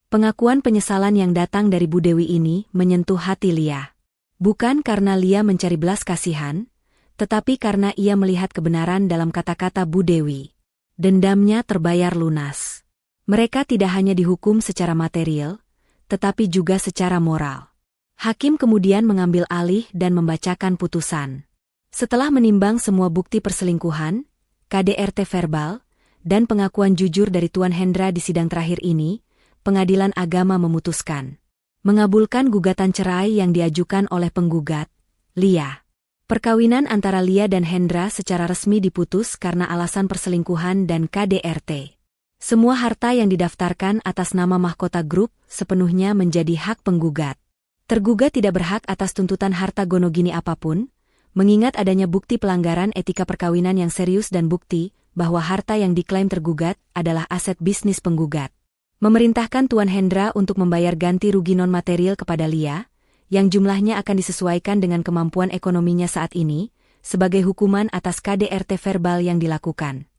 Pengakuan penyesalan yang datang dari Bu Dewi ini menyentuh hati Lia. Bukan karena Lia mencari belas kasihan, tetapi karena ia melihat kebenaran dalam kata-kata Bu Dewi. Dendamnya terbayar lunas. Mereka tidak hanya dihukum secara material, tetapi juga secara moral. Hakim kemudian mengambil alih dan membacakan putusan. Setelah menimbang semua bukti perselingkuhan, KDRT verbal, dan pengakuan jujur dari Tuan Hendra di sidang terakhir ini, Pengadilan Agama memutuskan mengabulkan gugatan cerai yang diajukan oleh penggugat, Lia. Perkawinan antara Lia dan Hendra secara resmi diputus karena alasan perselingkuhan dan KDRT. Semua harta yang didaftarkan atas nama Mahkota Group sepenuhnya menjadi hak penggugat. Tergugat tidak berhak atas tuntutan harta gonogini apapun, mengingat adanya bukti pelanggaran etika perkawinan yang serius dan bukti bahwa harta yang diklaim tergugat adalah aset bisnis penggugat. Memerintahkan Tuan Hendra untuk membayar ganti rugi non-material kepada Lia, yang jumlahnya akan disesuaikan dengan kemampuan ekonominya saat ini, sebagai hukuman atas KDRT verbal yang dilakukan.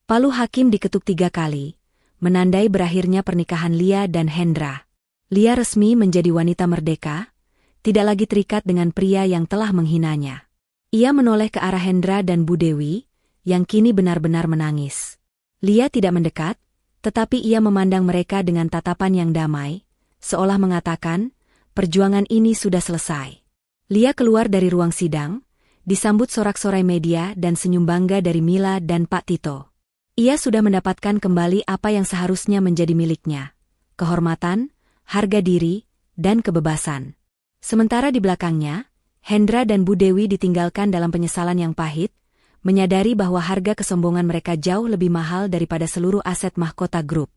Palu hakim diketuk 3 kali, menandai berakhirnya pernikahan Lia dan Hendra. Lia resmi menjadi wanita merdeka, tidak lagi terikat dengan pria yang telah menghinanya. Ia menoleh ke arah Hendra dan Bu Dewi, yang kini benar-benar menangis. Lia tidak mendekat, tetapi ia memandang mereka dengan tatapan yang damai, seolah mengatakan, perjuangan ini sudah selesai. Lia keluar dari ruang sidang, disambut sorak-sorai media dan senyum bangga dari Mila dan Pak Tito. Ia sudah mendapatkan kembali apa yang seharusnya menjadi miliknya, kehormatan, harga diri, dan kebebasan. Sementara di belakangnya, Hendra dan Bu Dewi ditinggalkan dalam penyesalan yang pahit, menyadari bahwa harga kesombongan mereka jauh lebih mahal daripada seluruh aset Mahkota Group.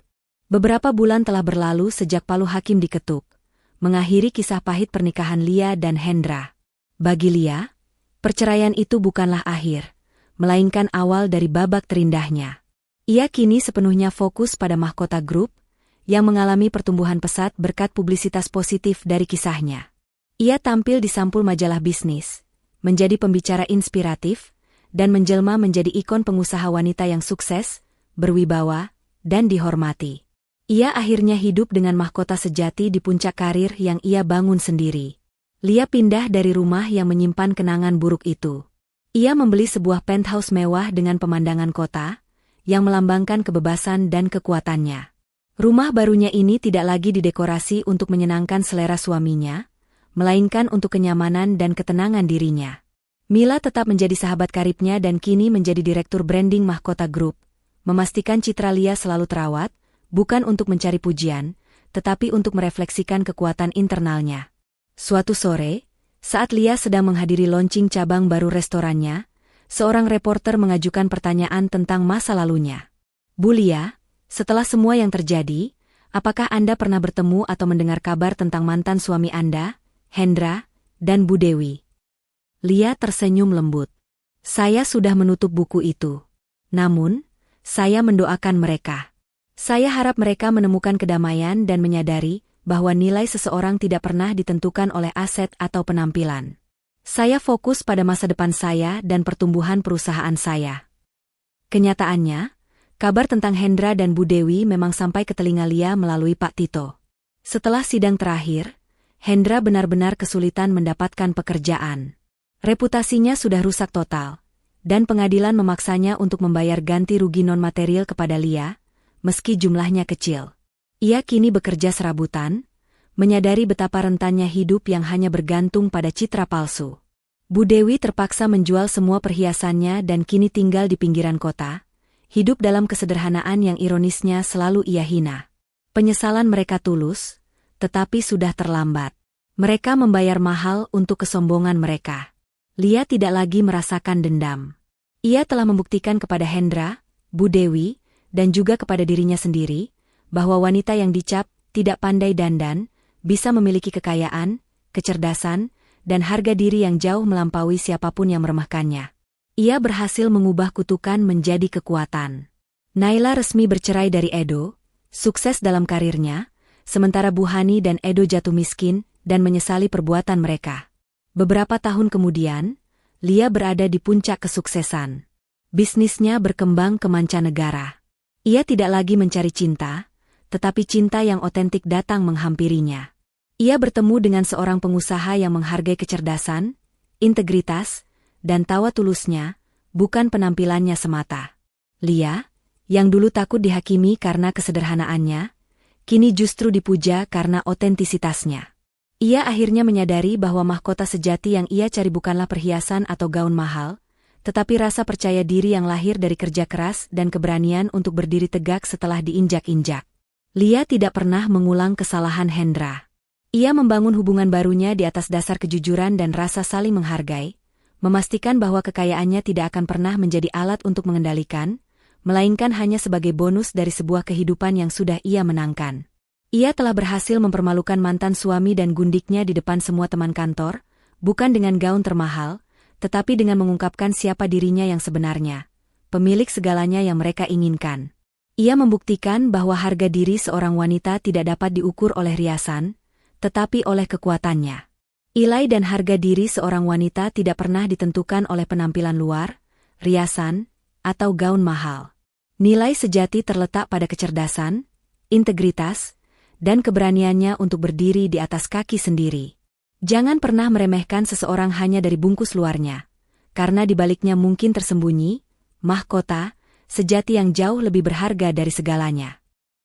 Beberapa bulan telah berlalu sejak palu hakim diketuk, mengakhiri kisah pahit pernikahan Lia dan Hendra. Bagi Lia, perceraian itu bukanlah akhir, melainkan awal dari babak terindahnya. Ia kini sepenuhnya fokus pada Mahkota Group, yang mengalami pertumbuhan pesat berkat publisitas positif dari kisahnya. Ia tampil di sampul majalah bisnis, menjadi pembicara inspiratif, dan menjelma menjadi ikon pengusaha wanita yang sukses, berwibawa, dan dihormati. Ia akhirnya hidup dengan mahkota sejati di puncak karir yang ia bangun sendiri. Lia pindah dari rumah yang menyimpan kenangan buruk itu. Ia membeli sebuah penthouse mewah dengan pemandangan kota, yang melambangkan kebebasan dan kekuatannya. Rumah barunya ini tidak lagi didekorasi untuk menyenangkan selera suaminya, melainkan untuk kenyamanan dan ketenangan dirinya. Mila tetap menjadi sahabat karibnya dan kini menjadi direktur branding Mahkota Group, memastikan citra Lia selalu terawat, bukan untuk mencari pujian, tetapi untuk merefleksikan kekuatan internalnya. Suatu sore, saat Lia sedang menghadiri launching cabang baru restorannya, seorang reporter mengajukan pertanyaan tentang masa lalunya. Bu Lia, setelah semua yang terjadi, apakah Anda pernah bertemu atau mendengar kabar tentang mantan suami Anda, Hendra, dan Bu Dewi? Lia tersenyum lembut. Saya sudah menutup buku itu. Namun, saya mendoakan mereka. Saya harap mereka menemukan kedamaian dan menyadari bahwa nilai seseorang tidak pernah ditentukan oleh aset atau penampilan. Saya fokus pada masa depan saya dan pertumbuhan perusahaan saya. Kenyataannya, kabar tentang Hendra dan Bu Dewi memang sampai ke telinga Lia melalui Pak Tito. Setelah sidang terakhir, Hendra benar-benar kesulitan mendapatkan pekerjaan. Reputasinya sudah rusak total, dan pengadilan memaksanya untuk membayar ganti rugi non-material kepada Lia, meski jumlahnya kecil. Ia kini bekerja serabutan, menyadari betapa rentannya hidup yang hanya bergantung pada citra palsu. Bu Dewi terpaksa menjual semua perhiasannya dan kini tinggal di pinggiran kota, hidup dalam kesederhanaan yang ironisnya selalu ia hina. Penyesalan mereka tulus, tetapi sudah terlambat. Mereka membayar mahal untuk kesombongan mereka. Lia tidak lagi merasakan dendam. Ia telah membuktikan kepada Hendra, Bu Dewi, dan juga kepada dirinya sendiri, bahwa wanita yang dicap tidak pandai dandan, bisa memiliki kekayaan, kecerdasan, dan harga diri yang jauh melampaui siapapun yang meremehkannya. Ia berhasil mengubah kutukan menjadi kekuatan. Naila resmi bercerai dari Edo, sukses dalam karirnya, sementara Bu Hani dan Edo jatuh miskin dan menyesali perbuatan mereka. Beberapa tahun kemudian, Lia berada di puncak kesuksesan. Bisnisnya berkembang ke mancanegara. Ia tidak lagi mencari cinta, tetapi cinta yang otentik datang menghampirinya. Ia bertemu dengan seorang pengusaha yang menghargai kecerdasan, integritas, dan tawa tulusnya, bukan penampilannya semata. Lia, yang dulu takut dihakimi karena kesederhanaannya, kini justru dipuja karena otentisitasnya. Ia akhirnya menyadari bahwa mahkota sejati yang ia cari bukanlah perhiasan atau gaun mahal, tetapi rasa percaya diri yang lahir dari kerja keras dan keberanian untuk berdiri tegak setelah diinjak-injak. Lia tidak pernah mengulang kesalahan Hendra. Ia membangun hubungan barunya di atas dasar kejujuran dan rasa saling menghargai, memastikan bahwa kekayaannya tidak akan pernah menjadi alat untuk mengendalikan, melainkan hanya sebagai bonus dari sebuah kehidupan yang sudah ia menangkan. Ia telah berhasil mempermalukan mantan suami dan gundiknya di depan semua teman kantor, bukan dengan gaun termahal, tetapi dengan mengungkapkan siapa dirinya yang sebenarnya, pemilik segalanya yang mereka inginkan. Ia membuktikan bahwa harga diri seorang wanita tidak dapat diukur oleh riasan, tetapi oleh kekuatannya. Nilai dan harga diri seorang wanita tidak pernah ditentukan oleh penampilan luar, riasan, atau gaun mahal. Nilai sejati terletak pada kecerdasan, integritas, dan keberaniannya untuk berdiri di atas kaki sendiri. Jangan pernah meremehkan seseorang hanya dari bungkus luarnya, karena di baliknya mungkin tersembunyi mahkota sejati yang jauh lebih berharga dari segalanya.